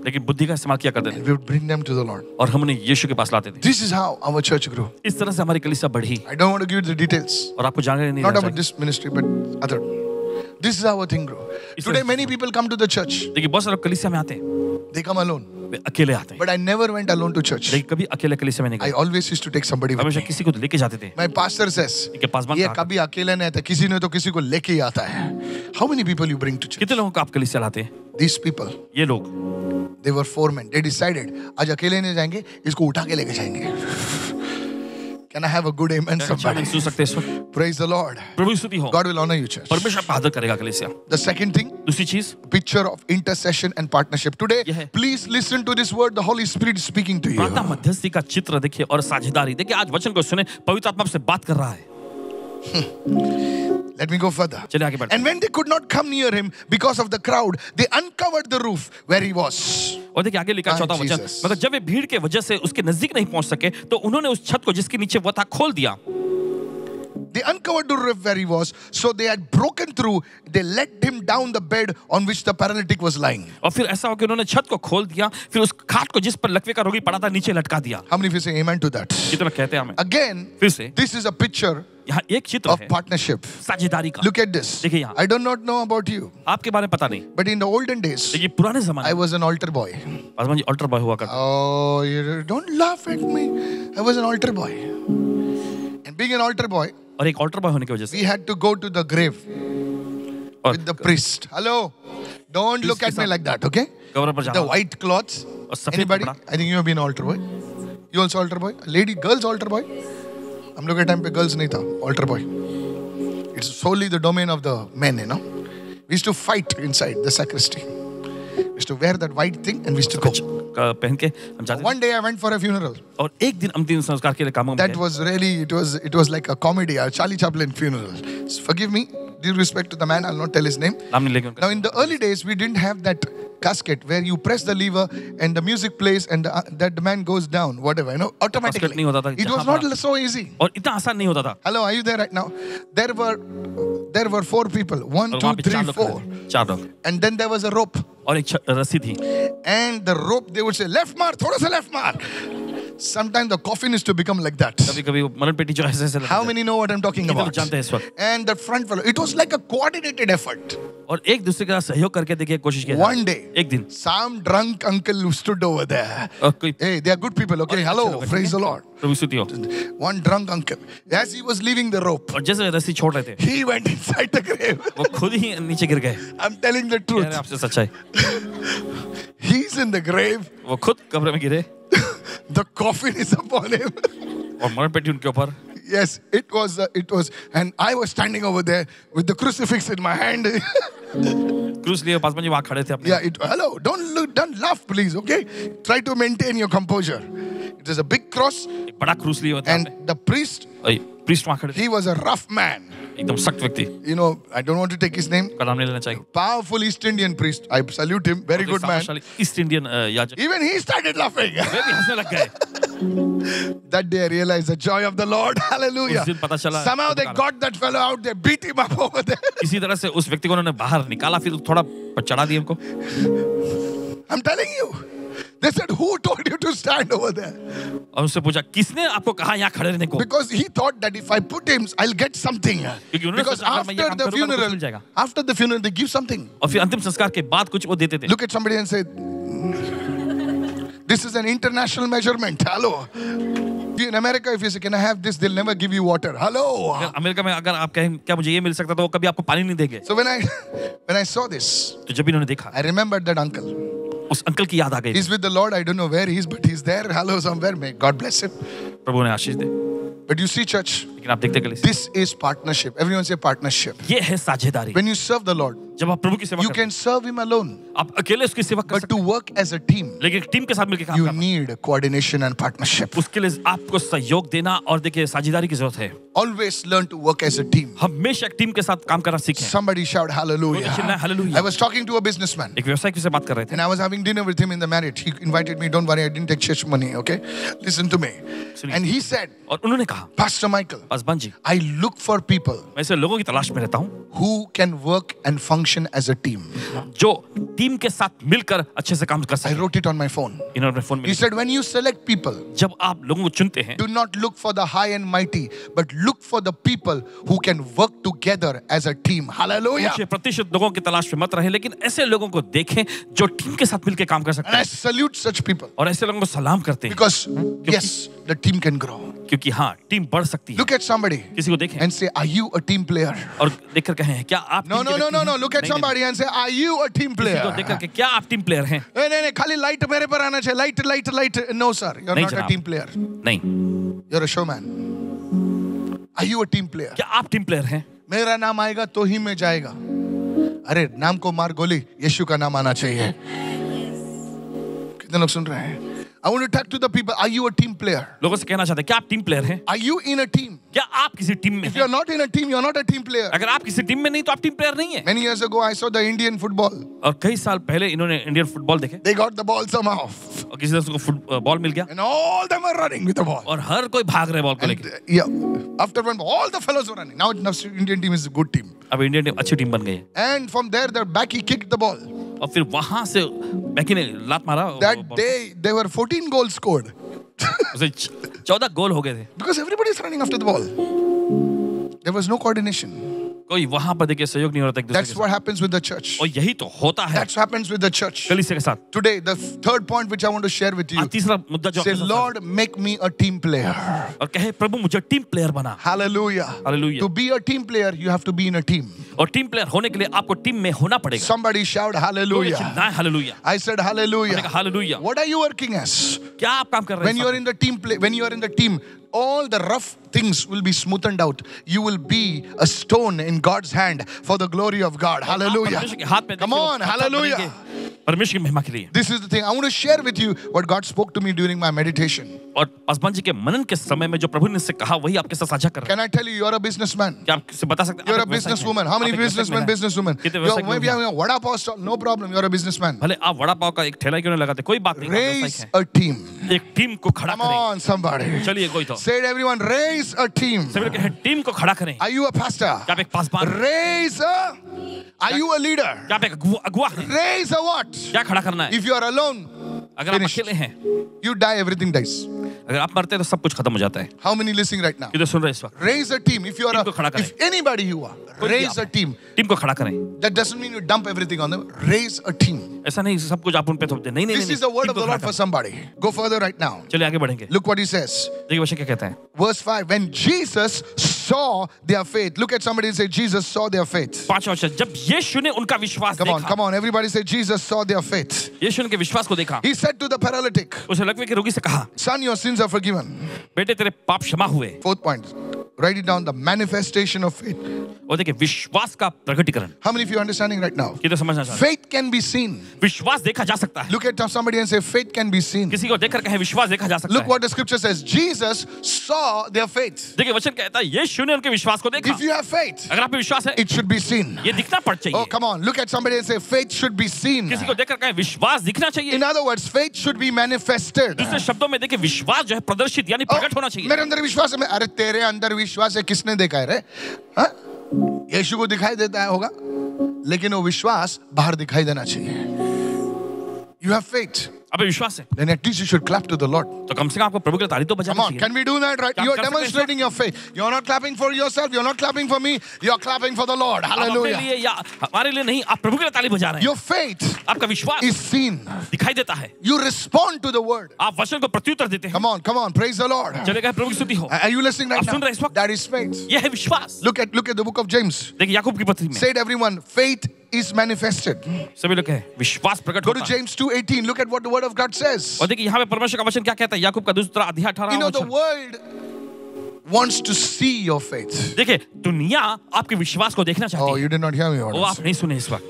लेकिन बुद्धि का इस्तेमाल किया करते थे and we would bring them to the Lord. और हम उन्हें यीशु के पास लाते थे। This is how our church grew. इस तरह से हमारी कलीसिया बढ़ी I don't want to give you the details. और आपको जानकारी नहीं Not देना about चाहिए। this ministry, but other. This is how our thing grew. Today, many people come to the church. देखिए बहुत सारे लोग कलीसिया में आते हैं, They come alone. वे अकेले आते हैं, But I never went alone to church. लेकिन कभी अकेले कलीसिया में नहीं I गए, always used to take somebody with हमेशा me. किसी को लेके जाते थे। My pastor says, इनके पासवान ये कहा, कभी अकेले नहीं आता, किसी ने तो किसी को लेके ही आता है. How many people you bring to church? कितने लोगों को आप कलीसिया लाते हैं? These people, ये लोग they were 4 men. They decided, आज अकेले नहीं जाएंगे, इसको उठा के लेके जाएंगे. Can I have a good amen, अच्छा somebody? सुन सकते हैं इस वक्त? Praise the Lord. प्रभु की स्तुति हो। God will honor you, church. परमेश्वर आपका आदर करेगा कलीसिया। The second thing, दूसरी चीज picture of intercession and partnership. Today, यह है। please listen to this word. The Holy Spirit is speaking to you. प्रार्थना मध्यस्थी का चित्र देखिए और साझेदारी देखिए। आज वचन को सुने, पवित्र आत्मा आपसे बात कर रहा है। Let me go further. चलिए आगे बढ़ते हैं। And when they could not come near him because of the crowd, they uncovered the roof where he was. और देखिए आगे लिखा चौथा वचन, Jesus. मगर जब वे भीड़ के वजह से उसके नजदीक नहीं पहुंच सके तो उन्होंने उस छत को जिसके नीचे वो था खोल दिया। They uncovered the roof where he was, so they had broken through. They let him down the bed on which the paralytic was lying. और फिर ऐसा हो कि उन्होंने छत को खोल दिया, फिर उस खाट को जिस पर लकवे का रोगी पड़ा था नीचे लटका दिया। How many of you say amen to that? कितना कहते हैं हमें? Again, फिर से this is a picture यहाँ एक चित्र of है partnership. साझेदारी का। Look at this. देखिए यहाँ। I do not know about you, आपके बारे में पता नहीं, but in the olden days, लेकिन पुराने I जमाने में was an altar boy. Paswan ji altar boy हुआ करते। Oh, you don't laugh at me. I was an altar boy. And being an altar boy, और एक अल्टर बॉय होने की वजह से we had to go to the grave और with the priest. Hello. Don't look at me like that, okay? कब्र पर The जाना white cloths. और सफेद Anybody? कपड़ा। I think you have been an altar boy. You also altar boy? Lady, girls altar boy? हम लोग के time पे girls नहीं था altar boy. It's solely the domain of the men, you know. We used to fight inside the sacristy. We used to wear that white thing and we used to go. पहन के हम जाते थे। One day I went for a funeral. और एक दिन अंतिम संस्कार के लिए कामों में That थे। was really, it was like a comedy, a Charlie Chaplin funeral. Forgive me, due respect to the man, I'll not tell his name. नाम नहीं लेंगे उनका। Now in the early days, we didn't have that casket where you press the lever and the music plays and that man goes down, whatever, you know, automatically. नहीं होता था, It was जहाँ not so easy. और इतना आसान नहीं होता था। Hello, are you there right now? There were 4 people, 1, और 2, वहाँ पे 3, 4, चार लोग and then there was a rope. और एक रस्सी थी And the rope, they would say, left mar, thoda sa left mar. Sometimes the coffin is to become like that. कभी कभी मरण पेटी जो ऐसे ऐसे How many know what I'm talking कितने लोग about? जानते हैं इस वक्त And the front fellow, it was like a coordinated effort. और एक दूसरे का सहयोग करके देखिए कोशिश किया One day, एक दिन some drunk uncle stood over there. और कोई Hey, they are good people, okay? अच्छे Hello, लोग हैं, praise ठीक the है? Lord. प्रभु स्तुति हो One drunk uncle, as he was leaving the rope, और जैसे रस्सी छोड़ रहे थे he went inside the grave. वो खुद ही नीचे गिर गए I'm telling the कह रहे हैं truth. आपसे सच्चाई He's in the grave. वो खुद कब्र में गिरे The coffin is upon him. और मरण पेटी उनके ऊपर Yes, it was, and I was standing over there with the crucifix in my hand. क्रूस लिए पासवान जी वहाँ खड़े थे अपने। Yeah, hello, don't laugh, please, okay? Try to maintain your composure. It is a big cross, एक बड़ा क्रूस लिए होता है and the priest, प्रीस्ट वहाँ खड़े थे, he was a rough man. एकदम सख्त व्यक्ति, You know, I don't want to take his name. का नाम नहीं लेना चाहिए। Powerful East Indian priest. I salute him. Very good man. East Indian याजक, Even he started laughing. वे भी हंसने लग गए। That day I realized the joy of the Lord. Hallelujah. उस दिन पता चला, Somehow they got that fellow out. They beat him up over there. इसी तरह से उस व्यक्ति को उन्होंने बाहर निकाला, फिर थोड़ा चढ़ा दिया उनको। I'm telling you. They said, who told you to stand over there? और उससे पूछा, किसने आपको कहा यहाँ खड़े रहने को? Because he thought that if I put him, I'll get something. क्योंकि उन्होंने Because सोचा, अगर मैं ये काम करूंगा तो कुछ मिल जाएगा। after the funeral, they give something. और फिर अंतिम संस्कार के बाद कुछ वो देते थे। Look at somebody and say, this is an international measurement. Hello. In America, if you say, can I have this? They'll never give you water. Hello. America में अगर आप कहें क्या मुझे ये मिल सकता, तो वो कभी आपको पानी नहीं देंगे। So when I saw this, तो जब इन्होंने देखा, I remembered that uncle. उस अंकल की याद आ गई। He's with the Lord. I don't know where he is, but he's there. Hello, somewhere. May God bless him. प्रभु ने आशीष दे। But you see, church, लेकिन आप देखते कलीसिया, this is partnership. Everyone say partnership. ये है साझेदारी। When you serve the Lord, जब आप प्रभु की सेवा you करते can serve him alone. हैं, आप अकेले उसकी सेवा कर But सकते to work as a team, हैं, लेकिन टीम के साथ मिलकर काम you करना, need coordination and partnership. उसके लिए आपको सहयोग देना और देखिए साझेदारी की जरूरत है। Always learn to work as a team. हमेशा टीम के साथ काम करना सीखें। Somebody shout hallelujah. Hallelujah. I was talking to a businessman एक व्यवसायिक से बात कर रहे थे, and I was having dinner with him in the marriage. He invited me. Don't worry, I didn't take church money, okay? Listen to me. And he said, और उन्होंने कहा, Pastor Michael, Paswan ji, I look for people मैं ऐसे लोगों की तलाश में रहता हूँ who can work and function as a team. जो टीम के साथ मिलकर अच्छे से काम कर I सके। wrote it on my phone. इन्होंने अपने फोन में He लिखा, said, when you select people, जब आप लोगों को चुनते हैं, do not look for the high and mighty, but look for the people who can work together as a team. Hallelujah. ऊंचे प्रतिशत लोगों की तलाश में मत रहे, लेकिन ऐसे लोगों को देखें जो टीम के साथ मिलकर काम कर सकते And I हैं, salute such people और ऐसे लोगों को सलाम करते हैं, because, yes, the team can grow. क्योंकि हाँ, टीम बढ़ सकती है। Look at somebody किसी को देखें and say, are you a team player? और देखकर कहें, क्या आप No, टीम के no, no, व्यक्ति no, हैं? no. Look at नहीं, somebody and say, are you a team नहीं, किसी को player? देखकर के क्या आप टीम प्लेयर हैं? नहीं, खाली light मेरे पर आना चाहिए. Light. No, sir. You're नहीं not a जनाब। team player. नहीं, You're a showman. Are you a team player? क्या आप टीम प्लेयर हैं? मेरा नाम आएगा तो ही मैं जाएगा. अरे नाम को मार गोली, यीशु का नाम आना चाहिए. कितने लोग सुन रहे हैं? I want to talk to the people. Are you a team player? लोगों से कहना चाहते हैं, क्या आप टीम प्लेयर हैं? Are you in a team? क्या आप किसी टीम में If हैं? you're not in a team, you're not a team player. अगर आप किसी टीम में नहीं तो आप टीम प्लेयर नहीं है। Many years ago, I saw the Indian football. और कई साल पहले इन्होंने इंडियन फुटबॉल देखे They got the ball somehow. और किसी तरह से उनको बॉल मिल गया And all them are running with the ball. और हर कोई भाग रहे बॉल को And, लेके। yeah, after one, all the fellows were running. Now Indian team is a good team. अब इंडियन टीम अच्छी टीम बन गई है And from there, the back he kicked the ball. और फिर वहां से बैकी ने लात मारा और That ball- day, there were 14 goals scored. उसे 14 गोल हो गए थे। Because everybody is running after the ball. There was no coordination. कोई वहां पर देखिए सहयोग नहीं हो रहा था एक दूसरे That's के what happens with the church. साथ। और यही तो होता है That's what happens with the church. कलीसिया के साथ। Today, the third point which I want to share with you. आज तीसरा मुद्दा जो Say, आपके साथ Lord, make me a team player. है। और कहे प्रभु मुझे टीम प्लेयर बना। Hallelujah. Hallelujah. To be a team player, you have to be in a team. और टीम प्लेयर होने के लिए आपको टीम में होना पड़ेगा। Somebody shout hallelujah. Hallelujah. I said hallelujah. Hallelujah. What are you working as? क्या आप काम कर रहे When हैं? you are in the team when you are in the team, all the rough things will be smoothened out. You will be a stone in God's hand for the glory of God. Hallelujah. परमेश्वर के हाथ में Come देखिए, on, वो पत्थर hallelujah. बनेंगे, परमेश्वर की महिमा के लिए। This is the thing. I want to share with you what God spoke to me during my meditation. और पासवान जी के मनन के समय में जो प्रभु ने इससे कहा वही आपके साथ साझा कर रहे हैं। Can I tell you, you're a businessman. क्या आप किसी बता सकते हैं? You're a आप एक व्यवसायी हैं। businesswoman. How many आप एक व्यवसायी businessmen, हैं। businesswomen? कितने You're व्यवसायी maybe लोग having a vada pav stall. No problem. You're a businessman. भले आप वड़ा पाव का एक ठेला क्यों नहीं लगाते, कोई बात नहीं, आप Raise व्यवसायिक a team. हैं। एक टीम को खड़ा Come करें। on, somebody. चलिए कोई तो Say it, everyone. Raise a team. सभी लोग कहें टीम को खड़ा करें। Are you a pastor? क्या आप एक पासवान हैं? Raise a. Are you a leader? क्या आप एक अगुवा हैं? Raise a what? क्या खड़ा करना है? If you are alone, अगर आप finished. अकेले हैं, You die, everything dies. अगर आप मरते हैं तो सब कुछ खत्म हो जाता है। How many listening right now? किधर सुन रहे हैं इस वक्त? Raise a team. If you are team को खड़ा करें। if anybody you are, कोई भी raise आप a team. टीम को खड़ा करें। That doesn't mean you dump everything on them. Raise a team. ऐसा नहीं सब कुछ आप उन पे थोप दे। नहीं नहीं This नहीं, is the word team of को the खड़ा Lord for करें। somebody. Go further right now. चलिए आगे बढ़ेंगे। Look what he says. देखिए वचन क्या कहता है। Verse 5. When Jesus saw their faith. Look at somebody and say, Jesus saw their faith. 5वां वचन, जब यीशु ने उनका विश्वास Come on, देखा, come on. Everybody say, Jesus saw their faith. यीशु ने उनके विश्वास को देखा, He said to the paralytic, उसे लकवे के रोगी से कहा, Son, your sins are forgiven. बेटे तेरे पाप क्षमा हुए। Fourth point. Write it down, the manifestation of faith. और देखिए विश्वास का प्रकटीकरण How many of you are understanding right now? कितने समझना चाहते हैं? Faith can be seen. विश्वास देखा जा सकता है. Look at somebody and say, faith can be seen. किसी को देखकर कहें विश्वास देखा जा सकता Look है. what the scripture says. Jesus saw their faith. देखिए वचन कहता है यीशु ने उनके विश्वास को देखा. If you have faith, अगर आप में विश्वास है it should be seen. ये दिखना पड़ चाहिए. Oh, come on. Look at somebody and say, faith should be seen. किसी को देखकर कहें विश्वास दिखना चाहिए. In other words, faith should be manifested. दूसरे शब्दों में देखिए विश्वास जो है प्रदर्शित यानी प्रकट होना चाहिए. मेरे अंदर विश्वास है. अरे तेरे अंदर विश्वास है, किसने देखा है रे? हाँ? यीशु को दिखाई देता है होगा, लेकिन वो विश्वास बाहर दिखाई देना चाहिए. You have faith. अबे विश्वास है. Then at least you should clap to the Lord. तो कम से कम आपको प्रभु के लिए ताली तो बजानी Come on, चाहिए. can we do that right? क्या You are कर सकते हैं demonstrating your faith. You are not clapping for yourself. You are not clapping for me. You are clapping for the Lord. आप अपने Hallelujah. लिए या हमारे लिए नहीं, आप प्रभु के लिए ताली बजा रहे हैं. Your faith आपका विश्वास is seen. दिखाई देता है. You respond to the word. आप वचन को प्रत्युत्तर देते हैं. Come on, praise the Lord. चलेगा प्रभु की स्तुति हो. Are you listening right आप सुन रहे हैं इस now? वक्त? That is faith. यह है विश्वास. Look at the book of James. देखिए याकूब की पत्री में Say it everyone, faith is manifested. सभी लोग कहें विश्वास प्रकट Go to होता है. James 2:18. Look at what the word of God says. और देखिए यहाँ पे परमेश्वर का वचन क्या कहता है. याकूब का दूसरा अध्याय 18 You know, the वचन. world wants to see your faith. देखिए दुनिया आपके विश्वास को देखना Oh, चाहती है. you did not hear me. वो आप नहीं सुने इस वक्त.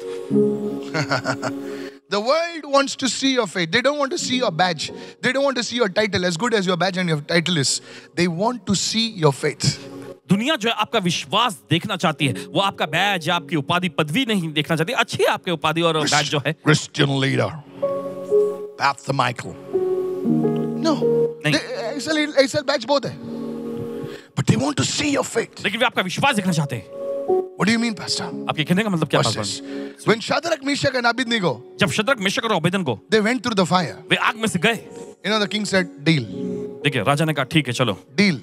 The world wants to see your faith. They don't want to see your badge. They don't want to see your title. As good as your badge and your title is, they want to see your faith. दुनिया जो है आपका विश्वास देखना चाहती है. वो आपका बैज या आपकी उपाधि पदवी नहीं देखना चाहती. अच्छी है आपकी उपाधि और बैज जो है. Christian leader. Pastor Michael. No. नहीं. ऐसा badge बहुत है. But they want to see your faith. लेकिन वे आपका विश्वास देखना चाहते हैं. What do you mean, Pastor? आपके कहने का मतलब क्या Watch बात this. है? When Shadrach, Meshach, and Abednego, जब शद्रक मेशक और Abednego they went through the fire. वे आग में से गए. You know, the king said, deal. देखिए राजा ने कहा ठीक है चलो Deal.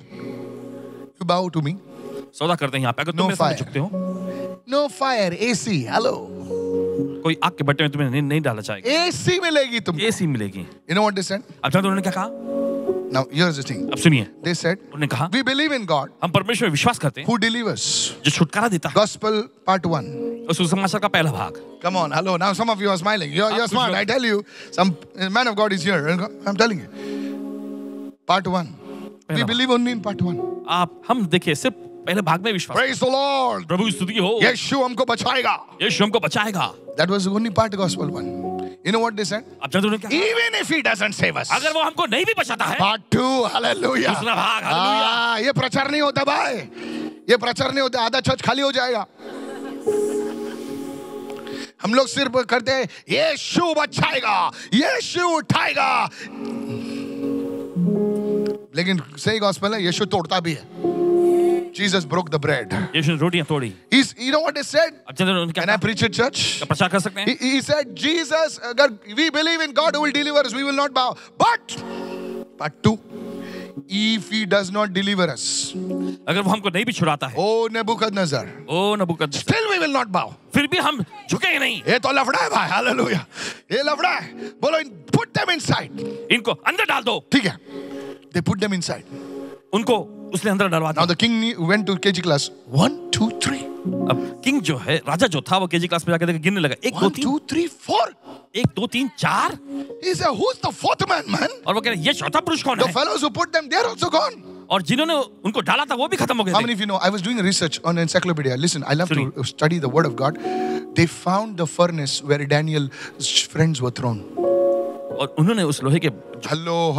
You bow to me. सौदा करते हैं यहाँ पे. अगर No तुम मेरे सामने fire. झुकते हो, No fire. AC. Hello. कोई आग के बट्टे में तुम्हें नहीं डाला जाएगा. AC मिलेगी तुमको. एसी मिलेगी. You know what they said? अब जानते हो उन्होंने क्या कहा? Now, here's the thing. अब सुनिए. They said, उन्होंने कहा we believe in God हम परमेश्वर में विश्वास करते हैं who delivers. जो छुटकारा देता है. Gospel part 1. और सुसमाचार का पहला भाग. Come on, hello. Now some of you are smiling. You're smart. I tell you, some man of God is here. I'm telling you. Part 1. We believe only in part 1. आप हम देखिए सिर्फ पहले भाग में विश्वास. Praise the Lord. प्रभु की स्तुति हो. यीशु हमको बचाएगा. यीशु हमको बचाएगा. That was the only part of Gospel 1. You know what they said? अब जानते हो उन्होंने क्या कहा? Even if he doesn't save us. अगर वो हमको नहीं भी बचाता है. Part 2. Hallelujah. दूसरा भाग. हालेलुया. ये प्रचार नहीं होता भाई. ये प्रचार नहीं होता. आधा चर्च खाली हो जाएगा. हम लोग सिर्फ करते हैं यीशु बचाएगा, यीशु उठाएगा. लेकिन सही गॉस्पेल है, यीशु तोड़ता भी है. Jesus broke the bread. यीशु ने रोटियां तोड़ी. You know what he said? अब जानते हो उन्होंने क्या Can I कहा? preach at church? क्या प्रचार कर सकते हैं? He said, Jesus, we believe in God who will deliver us. We will not bow. But, part 2, if he does not deliver us, अगर वो हमको नहीं भी छुड़ाता है. oh Nebuchadnezzar, O Nebuchadnezzar. still we will not bow. फिर भी हम झुकेंगे नहीं. ये तो लफड़ा है भाई. Hallelujah. ये लफड़ा है. बोलो, put them inside. इनको अंदर डाल दो. ठीक है. They put them inside. उनको उसने अंदर डलवा Now दिया. the king went to KG class. 1, 2, 3. अब किंग जो है राजा जो था वो केजी क्लास में जाकर गिनने लगा. 1 2 1, 3 2, 3, 4. 1 2 3 4. He said, who's the fourth man, man? और वो कह रहे ये चौथा पुरुष कौन The है? fellows who put them, they're also gone. और जिन्होंने उनको डाला था वो भी खत्म हो गए How थे. many of you know? I was doing a research on encyclopedia. Listen, I love to study the word of God. They found the furnace where Daniel's friends were thrown. और उन्होंने उस लोहे के Hello.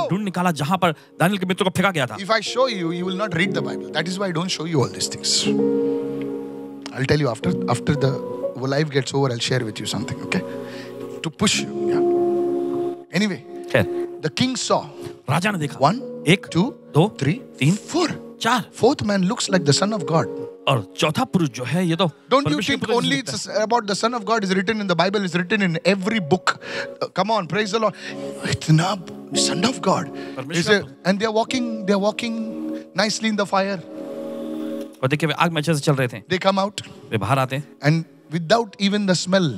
ढूंढ निकाला जहां पर दानियल के मित्रों को फेंका गया था. If I show you, you will not read the Bible. That is why I don't show you all these things. I'll tell you after the life gets over, I'll share with you something, okay? To push you. Yeah. Anyway, खैर the king saw राजा ने देखा 1, 1 2, 2 3, 3 4. 4. Fourth man looks like the Son of God. और चौथा पुरुष जो है ये तो Don't you परमेश्वर think के पुत्र only जैसा it's about the Son of God is written in the Bible, is written in every book? Come on, praise the Lord. It's not Son of God. And they're walking nicely in the fire. है. और देखिए वे आग में अच्छे से चल रहे थे. They come out वे बाहर आते हैं and without even the smell.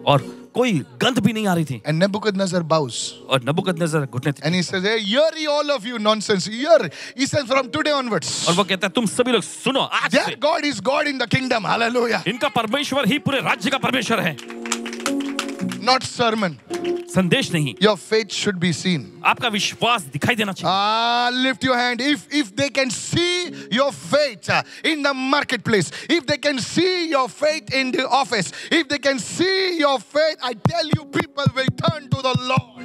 और कोई गंध भी नहीं आ रही थी. And Nebuchadnezzar bows. और नबूकदनेस्सर घुटने थे. And he says, hey, hear ye all of you nonsense. Hear. He says from today onwards. और वो कहता है तुम सभी लोग सुनो आज Their से God is God in the kingdom. Hallelujah. इनका परमेश्वर ही पूरे राज्य का परमेश्वर है. not sermon. संदेश नहीं, Your faith should be seen. आपका विश्वास दिखाई देना चाहिए। Lift your hand. If they can see your faith in the marketplace, if they can see your faith in the office, if they can see your faith, I tell you, people will turn to the Lord.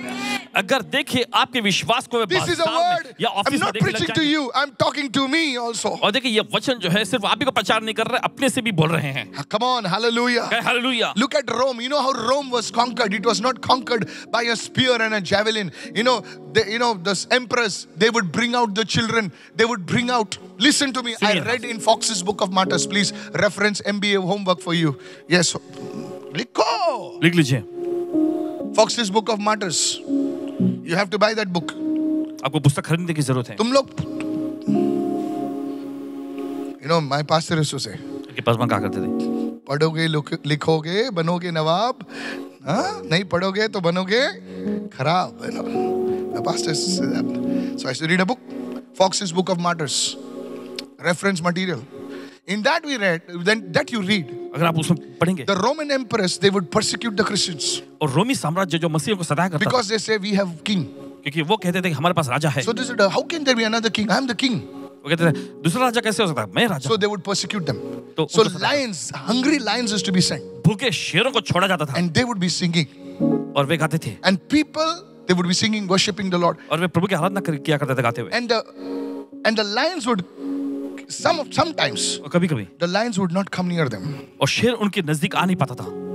अगर देखे आपके विश्वास को This is a word. या I'm office में not देखने लग preaching to जाएंगे। you. I'm talking to me also. और देखिए ये वचन जो है सिर्फ आप ही को प्रचार नहीं कर रहे, अपने से भी बोल रहे हैं। Come on, hallelujah. Hallelujah. Look at Rome. You know how Rome was conquered. It was not conquered by a spear and a javelin. The emperors, they would bring out the children. They would bring out. Listen to me. I read in Fox's Book of Martyrs. Please reference MBA homework for you. Yes. Likho. लिख लीजिए। Fox's Book of Martyrs. You have to buy that book. आपको पुस्तक खरीदने की जरूरत है। तुम लोग, my pastor used to say, उनके पास कहा करते थे, पढ़ोगे लिखोगे बनोगे नवाब, नहीं पढ़ोगे तो बनोगे खराब. My pastor used to say that. So I used to read a book, Fox's Book of Martyrs, reference material. In that we read, then that you read, अगर आप उसमें पढ़ेंगे, the Roman emperors, they would persecute the Christians और रोमी साम्राज्य जो मसीह को सताया करता था, because they say we have king. क्योंकि वो कहते थे कि हमारे पास राजा है। So they said, how can there be another king? I am the king. वो कहते थे दूसरा राजा कैसे हो सकता है, मैं राजा। So they would persecute them. तो So उनको सताया। lions, hungry lions used to be sent, भूखे शेरों को छोड़ा जाता था and they would be singing, और वे गाते थे and people, they would be singing, worshiping the Lord, और वे प्रभु की आराधना किया करते थे गाते हुए। and the lions would sometimes और कभी-कभी the lions would not come near them, और शेर उनके नजदीक आ नहीं पाता था।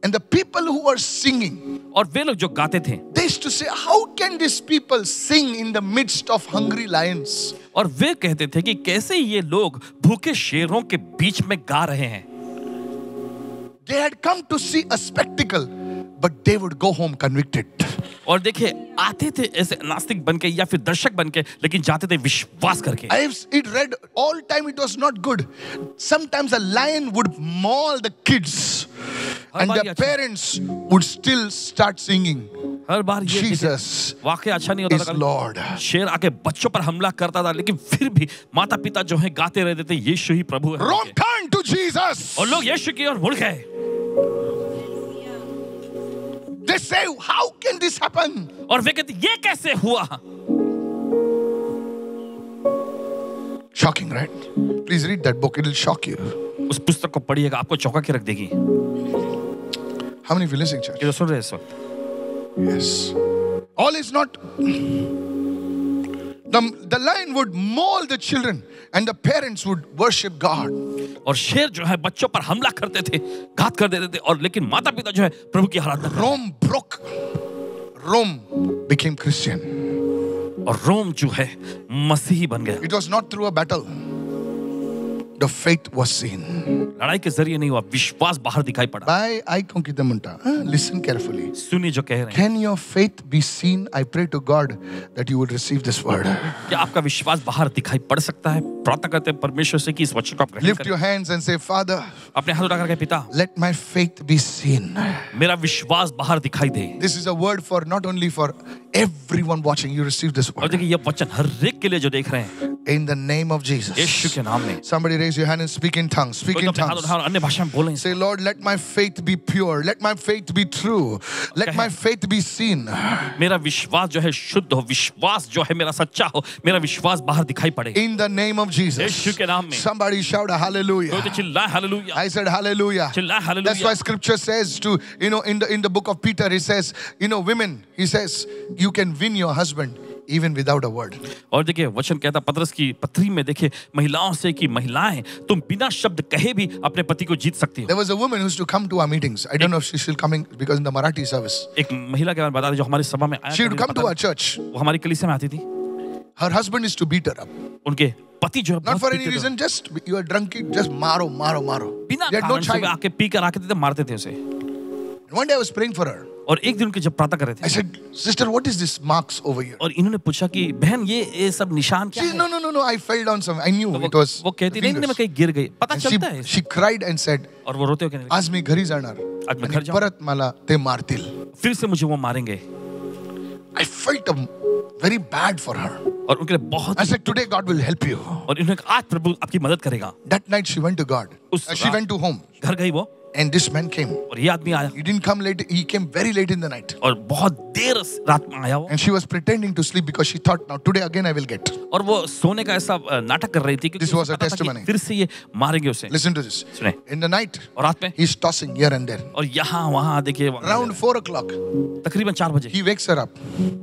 and the people who were singing, और वे लोग जो गाते थे, they used to say, how can these people sing in the midst of hungry lions? और वे कहते थे कि कैसे ये लोग भूखे शेरों के बीच में गा रहे हैं। They had come to see a spectacle, but they would go home convicted. और देखिए आते थे ऐसे नास्तिक बनके या फिर दर्शक बनके, लेकिन जाते थे विश्वास करके। It read all time, it was not good. Sometimes a lion would maul the kids, and the parents would still start singing, हर बार ये Jesus वाकई अच्छा नहीं होता is था। Lord. शेर आके बच्चों पर हमला करता था, लेकिन फिर भी माता पिता जो है गाते रहते थे, यीशु ही प्रभु है। Rome turned to Jesus. और लोग यीशु की ओर मुड़ गए। They say, how can this happen? और वे कहते ये कैसे हुआ? Shocking, right? Please read that book, it will shock you. उस पुस्तक को पढ़िएगा, आपको चौंका के रख देगी। How many of you listening, church? ये तो सुन रहे हैं इस वक्त? Yes. All is not. The lion would maul the children, and the parents would worship God. और शेर जो है बच्चों पर हमला करते थे, घात कर देते थे, और लेकिन माता पिता जो है प्रभु की आराधना करते थे। Rome broke. Rome became Christian. और रोम जो है मसीही बन गया। It was not through a battle. The faith was seen. लड़ाई के जरिए नहीं हुआ, विश्वास बाहर दिखाई पड़ा। By I concrete munta. Listen carefully. सुनिए जो कह रहे हैं। Can your faith be seen? I pray to God that you would receive this word. क्या आपका विश्वास बाहर दिखाई पड़ सकता है? प्रार्थना करते हैं परमेश्वर से कि इस वचन को आप ग्रहण Lift करें। your hands and say, Father, अपने हाथ उठाकर कहें, पिता, let my faith be seen. मेरा विश्वास बाहर दिखाई दे। This is a word for not only for everyone watching. You receive this और word. देखिए ये वचन हर एक के लिए जो देख रहे हैं, In the name of Jesus. यीशु के नाम में। Somebody raise your hand and speak in tongues. Speak कोई in तो अपने हाथ tongues. उठाओ और अन्य भाषा में बोलें। Say, Lord, let my faith be pure. Let my faith be true. Let my faith be seen. मेरा विश्वास जो है शुद्ध हो, विश्वास जो है मेरा सच्चा हो, मेरा विश्वास बाहर दिखाई पड़े। In the name of Jesus. यीशु के नाम में। Somebody shout a hallelujah. कोई तो चिल्लाए हालेलुया। I said hallelujah. चिल्लाए hallelujah. That's why scripture says to, in the book of Peter, he says, women, he says, you can win your husband even without a word. और देखिए वचन कहता पतरस की पत्री में, देखिए महिलाओं से कि महिलाएं तुम बिना शब्द कहे भी अपने पति को जीत सकती हो। There was a woman who used to come to our meetings. I don't know if she's still coming because in the Marathi service. एक महिला के बारे में बता दें जो हमारी सभा में आया She would करती come थी, to our church. वो हमारी कलीसिया में आती थी। Her husband used to beat her up. उनके पति जो है Not बहुत for any पीटते थे। reason, just you are drunk, just maro. बिना They had no कारण से वे child. आके पी कर आके थे, मारते थे उसे। One day I was praying for her. और एक दिन उनकी जब प्रार्थना कर रहे I थे, said, sister, what is this marks over here? और इन्होंने पूछा कि बहन ये सब निशान क्या She said, है? no, I fell down some. I knew तो it was वो कहती नहीं, मैं fingers. कहीं गिर गई। पता And चलता है। she cried and said, और वो रोते हुए कहने लगी, आज मी घरी जाणार आज मैं आणि घर जाऊं। परत मला ते मारतील. फिर से मुझे वो मारेंगे। I felt very bad for her. और उनके लिए बहुत I said, today God will help you. और इन्होंने कहा आज प्रभु आपकी मदद करेगा। That night she went to God. उस She रात- went to home. घर गई वो, And this man came. और ये आदमी आया He didn't come late. He came very late in the night. और बहुत देर रात में आया वो, And she was pretending to sleep because she thought, now today again I will get. और वो सोने का ऐसा नाटक कर रही थी कि This was a testimony. फिर से ये मारेंगे उसे। Listen to this. सुने, In the night, और रात में he's tossing here and there. और यहाँ वहाँ देखिए Around 4 o'clock, तकरीबन 4 बजे he wakes her up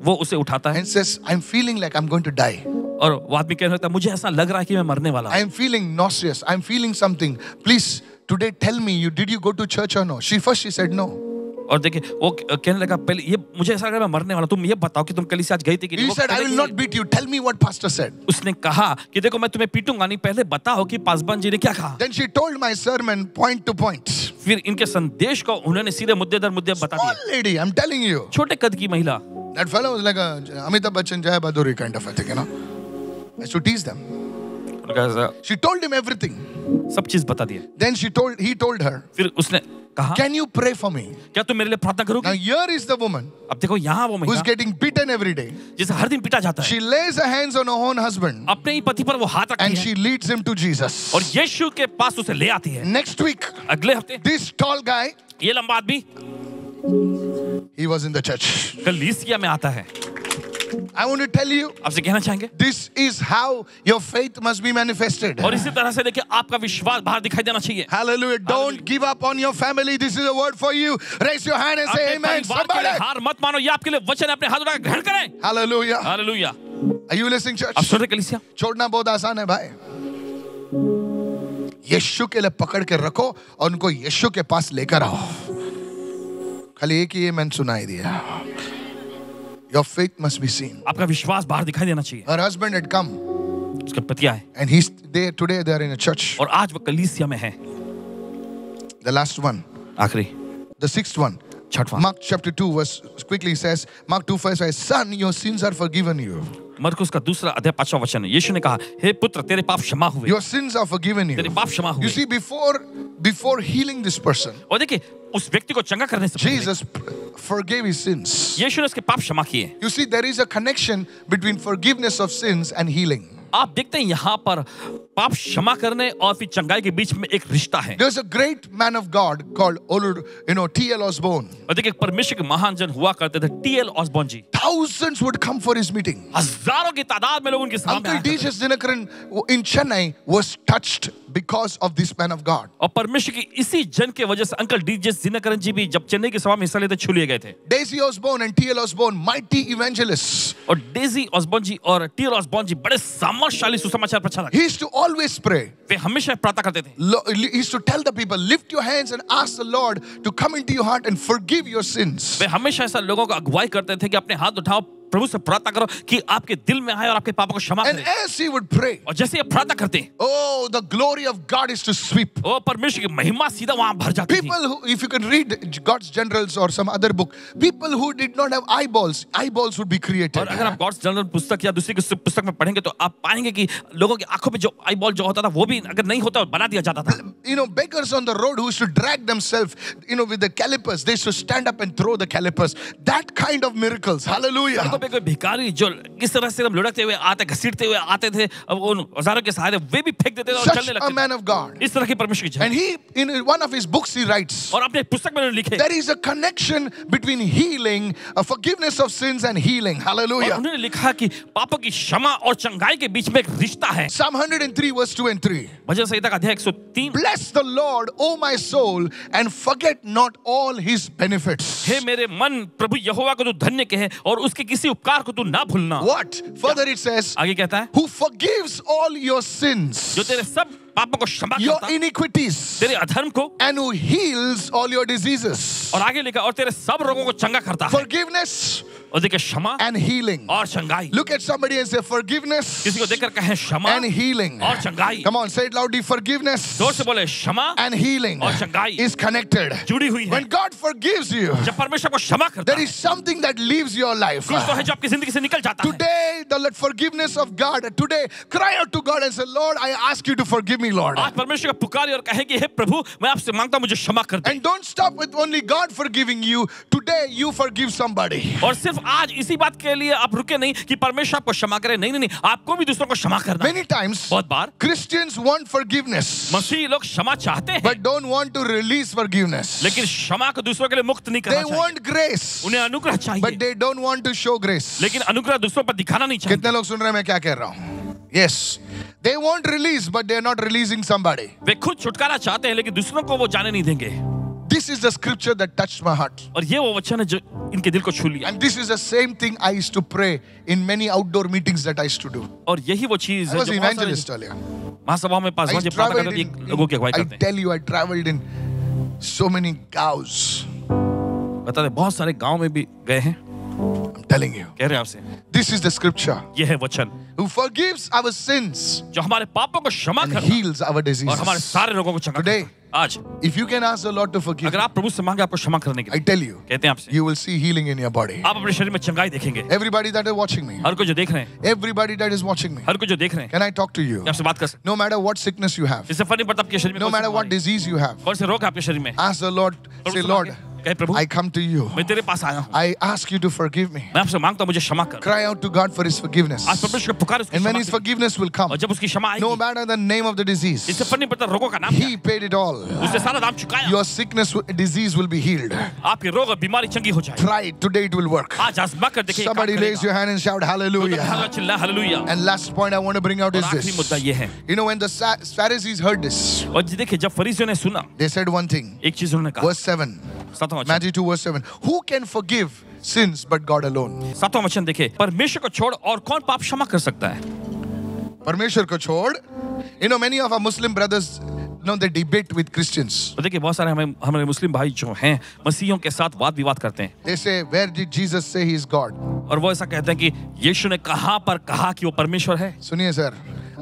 वो उसे उठाता है and says, I'm feeling like I'm going to die. और वो आदमी कहने लगता है मुझे ऐसा लग रहा है कि मैं मरने वाला हूँ। I'm feeling nauseous. I'm feeling something. Please, today tell me, did you go to church or no? She said no. और देखिए वो कहने लगा पहले ये मुझे ऐसा लग रहा है मैं मरने वाला, तुम ये बताओ कि तुम कल से आज गई थी कि नहीं। He वो said, I कहने will लगी- not beat you. Tell me what pastor said. उसने कहा कि देखो मैं तुम्हें पीटूंगा नहीं, पहले बताओ कि पासवान जी ने क्या कहा। Then she told my sermon point to point. फिर इनके संदेश को उन्होंने सीधे मुद्दे दर मुद्दे बता Small दिए। lady, I'm telling you. छोटे कद की महिला, That fellow was like a Amitabh Bachchan, Jaya Baduri kind of a thing, you know. I used to tease them. She told him everything. सब चीज बता दिया। Then he told her, फिर उसने कहा can you pray for me? क्या तुम मेरे लिए प्रार्थना Now करोगी? here is the woman अब देखो यहाँ वो who's महिला getting beaten every day. जिसे हर दिन पीटा जाता है, She lays her hands on her own husband अपने ही पति पर वो हाथ रखती and है she leads him to Jesus. और यीशु के पास उसे ले आती है। Next week, अगले हफ्ते this tall guy, ये लंबा आदमी he was in the church. कलीसिया में आता है। I want to tell you, आपसे कहना चाहेंगे this is how your faith must be manifested. और इसी तरह से देखिए आपका विश्वास बाहर दिखाई देना चाहिए। Hallelujah. Don't give up on your family. This is a word for you. Raise your hand and say अपने amen. परिवार के लिए Somebody. हार मत मानो, ये आपके लिए वचन है, अपने हाथ उठाकर ग्रहण करें। Hallelujah. Hallelujah. Are you listening, church? आप सुन रहे कलीसिया? छोड़ना बहुत आसान है भाई। यीशु के लिए पकड़ के रखो और उनको यीशु के पास लेकर आओ। खाली एक ही ये मैंने सुनाई दिया। Your faith must be seen. आपका विश्वास बाहर दिखाई देना चाहिए। Her husband had come उसके पति आए and today they are in a church. और आज वो कलीसिया में है। The last one, आखिरी the sixth one. छठवां, Mark chapter 2 verse quickly says, Mark 2:5 says, son, your sins are forgiven you. मरकुस का दूसरा अध्याय 5वां वचन है। यीशु ने कहा, हे पुत्र तेरे पाप क्षमा हुए, Your sins are forgiven you. तेरे पाप क्षमा You हुए। see, before healing this person, और देखिए उस व्यक्ति को चंगा करने से पहले Jesus forgave his sins. यीशु ने उसके पाप क्षमा किए। You see, there is a connection between forgiveness of sins and healing. आप देखते हैं यहाँ पर पाप क्षमा करने और फिर चंगाई के बीच में एक रिश्ता है। There's a great man of God called T.L. Osborne. और देखिए परमेश्वर के महान जन हुआ करते थे T L. Osborn ji. Thousands would come for his meeting. हजारों की तादाद में लोग उनकी सभा में Uncle आया करते D.J. Dinakaran in Chennai was touched because of this man of God. और परमेश्वर की इसी जन के वजह से अंकल डीजे दिनकरन जी भी जब चेन्नई की सभा में हिस्सा लेते छू लिए गए थे। Daisy Osborne and T.L. Osborne, mighty evangelists. और डेजी ऑसबॉर्न जी और टी.एल. ऑसबॉर्न जी बड़े सामर्थ्यशाली सुसमाचार प्रचारक, He used to always pray. वे हमेशा प्रार्थना करते थे। He used to tell the people, lift your hands and ask the Lord to come into your heart and forgive your sins. वे हमेशा ऐसा लोगों को अगुवाई करते थे कि अपने हाथ उठाओ, प्रभु से प्रार्थना करो कि आपके दिल में आए और आपके पापों को क्षमा And करे। as he would pray, और जैसे ये प्रार्थना करते, oh, the glory of God is to sweep. ओ परमेश्वर की महिमा सीधा वहां भर जाती थी। People who, if you can read God's Generals or some other book, people who did not have eyeballs would be created. और अगर आप गॉड्स जनरल पुस्तक या दूसरी किसी पुस्तक में पढ़ेंगे तो आप पाएंगे कि लोगों की आंखों में जो आई बॉल जो होता था वो भी अगर नहीं होता बना दिया जाता था। Beggars on the road who used to drag themselves, with the calipers, they used to stand up and throw the calipers. That kind of miracles. Hallelujah. सड़कों पे कोई भिखारी जो किस तरह से हम लुढ़कते हुए आते घसीटते हुए आते थे, अब उन औजारों के सहारे वे भी फेंक देते थे और Such चलने a लगते man थे। of God. इस तरह की परमेश्वर की And जय। he, in one of his books, he writes, और अपने पुस्तक में उन्होंने लिखे, there is a connection between healing, forgiveness of sins and healing. और Hallelujah. उन्होंने लिखा कि पापों की क्षमा और चंगाई के बीच में एक रिश्ता है। Psalm 103 verse 2 and 3. भजन संहिता का अध्याय 103, Bless the Lord, O my soul, and forget not all his benefits. हे मेरे मन प्रभु यहोवा को तू धन्य कहे और उसके किसी उपकार को तू ना भूलना। What? Further it says, आगे कहता है, who forgives all your sins, जो तेरे सब पापों को क्षमा your करता, iniquities, तेरे अधर्म को, and who heals all your diseases. और आगे लिखा और तेरे सब रोगों को चंगा करता है। Forgiveness और देखिए क्षमा and healing. और चंगाई। Look at somebody and say forgiveness किसी को देखकर कहें क्षमा and healing. और चंगाई। Come on, say it loudly. Forgiveness जोर से बोले क्षमा and healing और चंगाई is connected. जुड़ी हुई है। When God forgives you, जब परमेश्वर को क्षमा करता there है, is something that leaves your life. कुछ तो है जो आपकी जिंदगी से निकल जाता है। Today, the forgiveness of God. Today, cry out to God and say, Lord, I ask you to forgive me, Lord. आज परमेश्वर का पुकारे और कहे कि हे प्रभु मैं आपसे मांगता हूं मुझे क्षमा कर दे। And don't stop with only God forgiving you. Today, you forgive somebody. और सिर्फ आज इसी बात के लिए आप रुके नहीं कि परमेश्वर आपको क्षमा करे, नहीं नहीं नहीं, आपको भी दूसरों को क्षमा करना है। Many times बहुत बार Christians want forgiveness, मसीही लोग क्षमा चाहते हैं, but don't want to release forgiveness. लेकिन क्षमा को दूसरों के लिए मुक्त नहीं करना They चाहिए। want grace, उन्हें अनुग्रह but चाहिए, they don't want to show grace. लेकिन अनुग्रह दूसरों पर दिखाना नहीं चाहिए। कितने लोग सुन रहे हैं मैं क्या कह रहा हूँ? Yes, they want release, but they are not releasing somebody. वे खुद छुटकारा चाहते हैं, लेकिन दूसरों को वो जाने नहीं देंगे। This is the scripture that touched my heart. और ये वो वचन है जो इनके दिल को छू लिया। And this is the same thing I used to pray in many outdoor meetings that I used to do. और यही वो चीज I है was जो an बहुत सारे evangelist earlier. महासभाओं में पास I जब प्रार्थना traveled करते in, हैं, लोगों की अगुवाई I करते हैं। tell you, I traveled in so many gaos. बता दे बहुत सारे गांव में भी गए हैं। I'm telling you. कह रहे हैं आपसे, This is the scripture. ये है वचन Who forgives our sins जो हमारे पापों को क्षमा and करता heals our और हमारे diseases. सारे रोगों को चंगा Today, करता। आज if you can ask the Lord to forgive, अगर आप प्रभु से मांगे आपको क्षमा करने के I लिए, tell you, कहते हैं आपसे, you will see healing in your body. आप अपने शरीर में चंगाई देखेंगे। Everybody that is watching me, हर कोई जो देख रहे हैं, everybody that is watching me, हर कोई जो देख रहे हैं, can I talk to you? मैं आपसे बात कर सकता No matter what sickness you have, हूं। इससे फर्क नहीं पड़ता आपके शरीर में no कौन सी matter what बीमारी है, disease you have, कौन से रोग है आपके शरीर में, ask the Lord, Prabhu say, से Lord, मांगे, कहे प्रभु I come to you. मैं तेरे पास आया हूँ, I ask you to forgive me. मैं आपसे मांगता हूँ मुझे क्षमा कर। Cry out to God for His forgiveness. आज परमेश्वर को पुकार, उसकी And when क्षमा His करें। forgiveness will come, और जब उसकी क्षमा no आएगी, matter the name of the disease, इससे फर्क नहीं पड़ता रोगों का नाम क्या He है, paid it all. उसने सारा दाम चुकाया। Your sickness, disease will be healed. आपके रोग और बीमारी चंगी हो जाएगी। Try it. Today it will work. आज आजमा कर देखिए, Somebody raise your hand and shout hallelujah. चिल्ला hallelujah. And last point I want to bring out और is आखिरी मुद्दा this. ये है, You know, when the Pharisees heard this, और देखिए जब फरीसियों ने सुना, they said one thing. एक चीज उन्होंने कहा, Verse 7. सातवां वचन, Matthew 2 verse 7. Who can forgive sins but God alone? सातवां वचन देखिए, परमेश्वर को छोड़ और कौन पाप क्षमा कर सकता है। परमेश्वर को छोड़. You know, many of our Muslim brothers, they debate with Christians. तो देखिए बहुत सारे हमारे मुस्लिम भाई जो हैं मसीहियों के साथ वाद विवाद करते हैं, They say, where did Jesus say He is God? और वो ऐसा कहते हैं कि यीशु ने कहाँ पर कहा कि वो परमेश्वर है। सुनिए सर,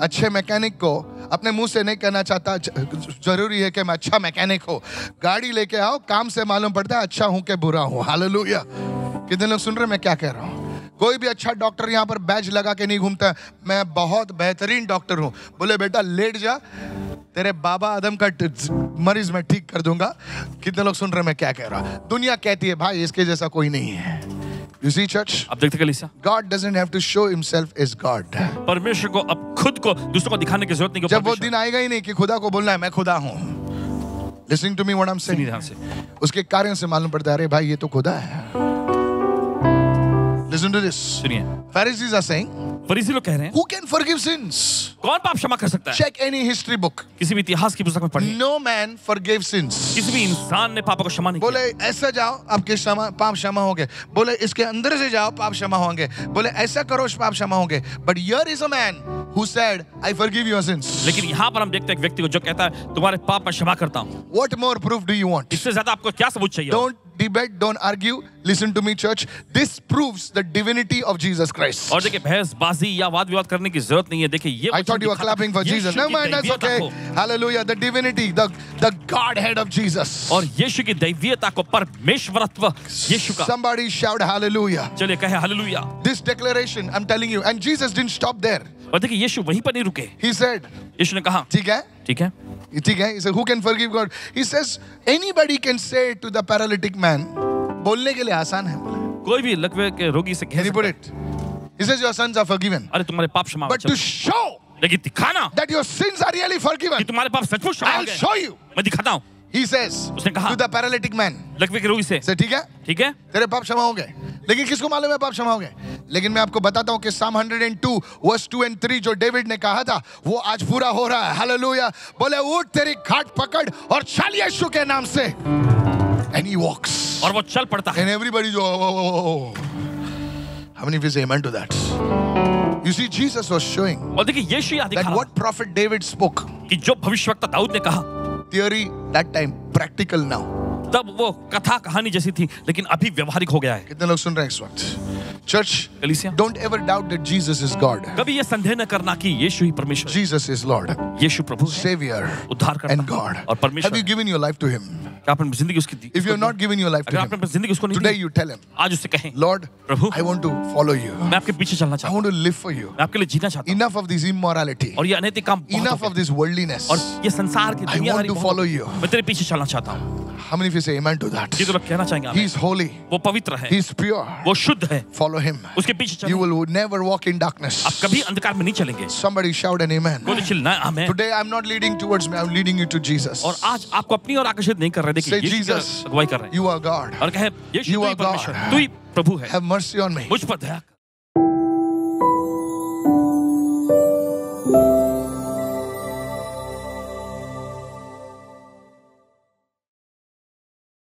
अच्छे मैकेनिक को अपने मुंह से नहीं कहना चाहता जरूरी है कि मैं अच्छा मैकेनिक हो। गाड़ी लेके आओ, काम से मालूम पड़ता है अच्छा हूं कि बुरा हूं। हालेलुया। कितने लोग सुन रहे हैं मैं क्या कह रहा हूं? कोई भी अच्छा डॉक्टर यहाँ पर बैज लगा के नहीं घूमता है, मैं बहुत बेहतरीन डॉक्टर हूँ। बोले बेटा लेट जा, तेरे बाबा आदम का मरीज मैं ठीक कर दूंगा। कितने लोग सुन रहे हैं मैं क्या कह रहा हूँ? दुनिया कहती है भाई इसके जैसा कोई नहीं है। You see, church? अब देखते कलीसिया, God doesn't have to show Himself as God. परमेश्वर को अब खुद को दूसरों को दिखाने की जरूरत नहीं। जब वो दिन आएगा ही नहीं कि खुदा को बोलना है मैं खुदा हूँ। Listening to me what I'm saying. ध्यान से, उसके कार्यों से मालूम पड़ता है अरे भाई ये तो खुदा है। Listen to this. सुनिए, Pharisees are saying, फरीसी लोग कह रहे हैं, who can forgive sins? कौन पाप क्षमा कर सकता है। Check any history book. किसी भी इतिहास की पुस्तक में पढ़िए, No man forgave sins. किसी भी इंसान ने पापों को क्षमा नहीं बोले किया। ऐसा जाओ आपके पाप क्षमा होंगे। बोले इसके अंदर से जाओ पाप क्षमा होंगे। बोले ऐसा करो पाप क्षमा होंगे। But here is a man who said, I forgive your sins. लेकिन यहाँ पर हम देखते हैं एक व्यक्ति को जो कहता है तुम्हारे पाप मैं क्षमा करता हूँ। What more proof do you want? इससे ज्यादा आपको क्या सबूत चाहिए? Don't debate, don't argue. Listen to me, church. This proves the divinity of Jesus Christ. और देखिए बहसबाजी या वाद विवाद करने की जरूरत नहीं है। देखिए ये I thought you were clapping for Jesus. No man, that's okay. Hallelujah. The divinity, the Godhead of Jesus. और यीशु की दैवीयता को, परमेश्वरत्व यीशु का। Somebody shout hallelujah. चलिए कहे hallelujah. This declaration, I'm telling you, and Jesus didn't stop there. और देखिए यीशु वहीं पर नहीं रुके। He said, यीशु ने कहा ठीक है? ठीक है, ठीक है? He said, who can forgive God? He says, anybody can say to the paralytic man. बोलने के लिए आसान है। कोई भी लकवे के रोगी से कह Can you put सकता है, it? He says, your sons are forgiven. अरे तुम्हारे पाप क्षमा हो But गए। to show लेकिन दिखाना that your sins are really कि forgiven, तुम्हारे पाप सचमुच क्षमा हो I'll गए, show you. मैं दिखाता हूँ। He says उसने कहा to the paralytic man, लकवे के रोगी से, say, ठीक है? ठीक है, तेरे पाप क्षमा हो गए। लेकिन किसको मालूम है पाप क्षमा हो गए? लेकिन मैं आपको बताता हूं कि Psalm 102 verse 2 and 3 जो डेविड ने कहा था वो आज पूरा हो रहा है। हालेलुया। बोले उठ तेरी खाट पकड़ और चल यीशु के नाम से। And he walks. और वो चल पड़ता है। And everybody go, oh. How many of you say amen to that? You see, Jesus was showing और देखिए यीशु यहाँ that दिखा what prophet David spoke, कि जो भविष्यवक्ता दाऊद ने कहा, theory that time, practical now. तब वो कथा कहानी जैसी थी लेकिन अभी व्यवहारिक हो गया है। कितने लोग सुन रहे हैं इस वक्त? Church, कलीसिया, don't ever doubt that Jesus is God. कभी ये संदेह न करना कि यीशु ही परमेश्वर है। Jesus is Lord, यीशु प्रभु है, Savior, उद्धारकर्ता and God. और Have परमेश्वर। you given your life to Him? क्या आपने जिंदगी उसकी दी? If you have not given your life अगर to आपने Him, अपनी जिंदगी उसको नहीं today the, you tell Him, आज उससे कहें, Lord, Prabhu, I want to follow you. मैं आपके पीछे चलना I चाहता हूँ, want to live for you. मैं आपके लिए जीना चाहता हूँ। Enough of this immorality. और ये अनैतिक काम बहुत Enough हो of गया। this worldliness. और ये संसार की I want दुनियादारी to बहुत- follow you. मैं तेरे पीछे चलना चाहता हूँ। How many of you say amen to that? ये तो लोग कहना चाहेंगे He's holy. वो पवित्र है, He's pure. वो शुद्ध है, Follow him. उसके पीछे You चलो, will never walk in darkness. आप कभी अंधकार में नहीं चलेंगे। Somebody shout an amen. कोई चिल्लाए आमेन। Today I'm not leading towards me. I'm leading you to Jesus. और आज आपको अपनी ओर आकर्षित नहीं कर रहे, देखिए Say, यीशु की Jesus, अगुवाई कर रहे हैं you are God. और कहे यीशु You तू ही are God. परमेश्वर है, तू ही प्रभु है, Have mercy on me. मुझ पर दया कर।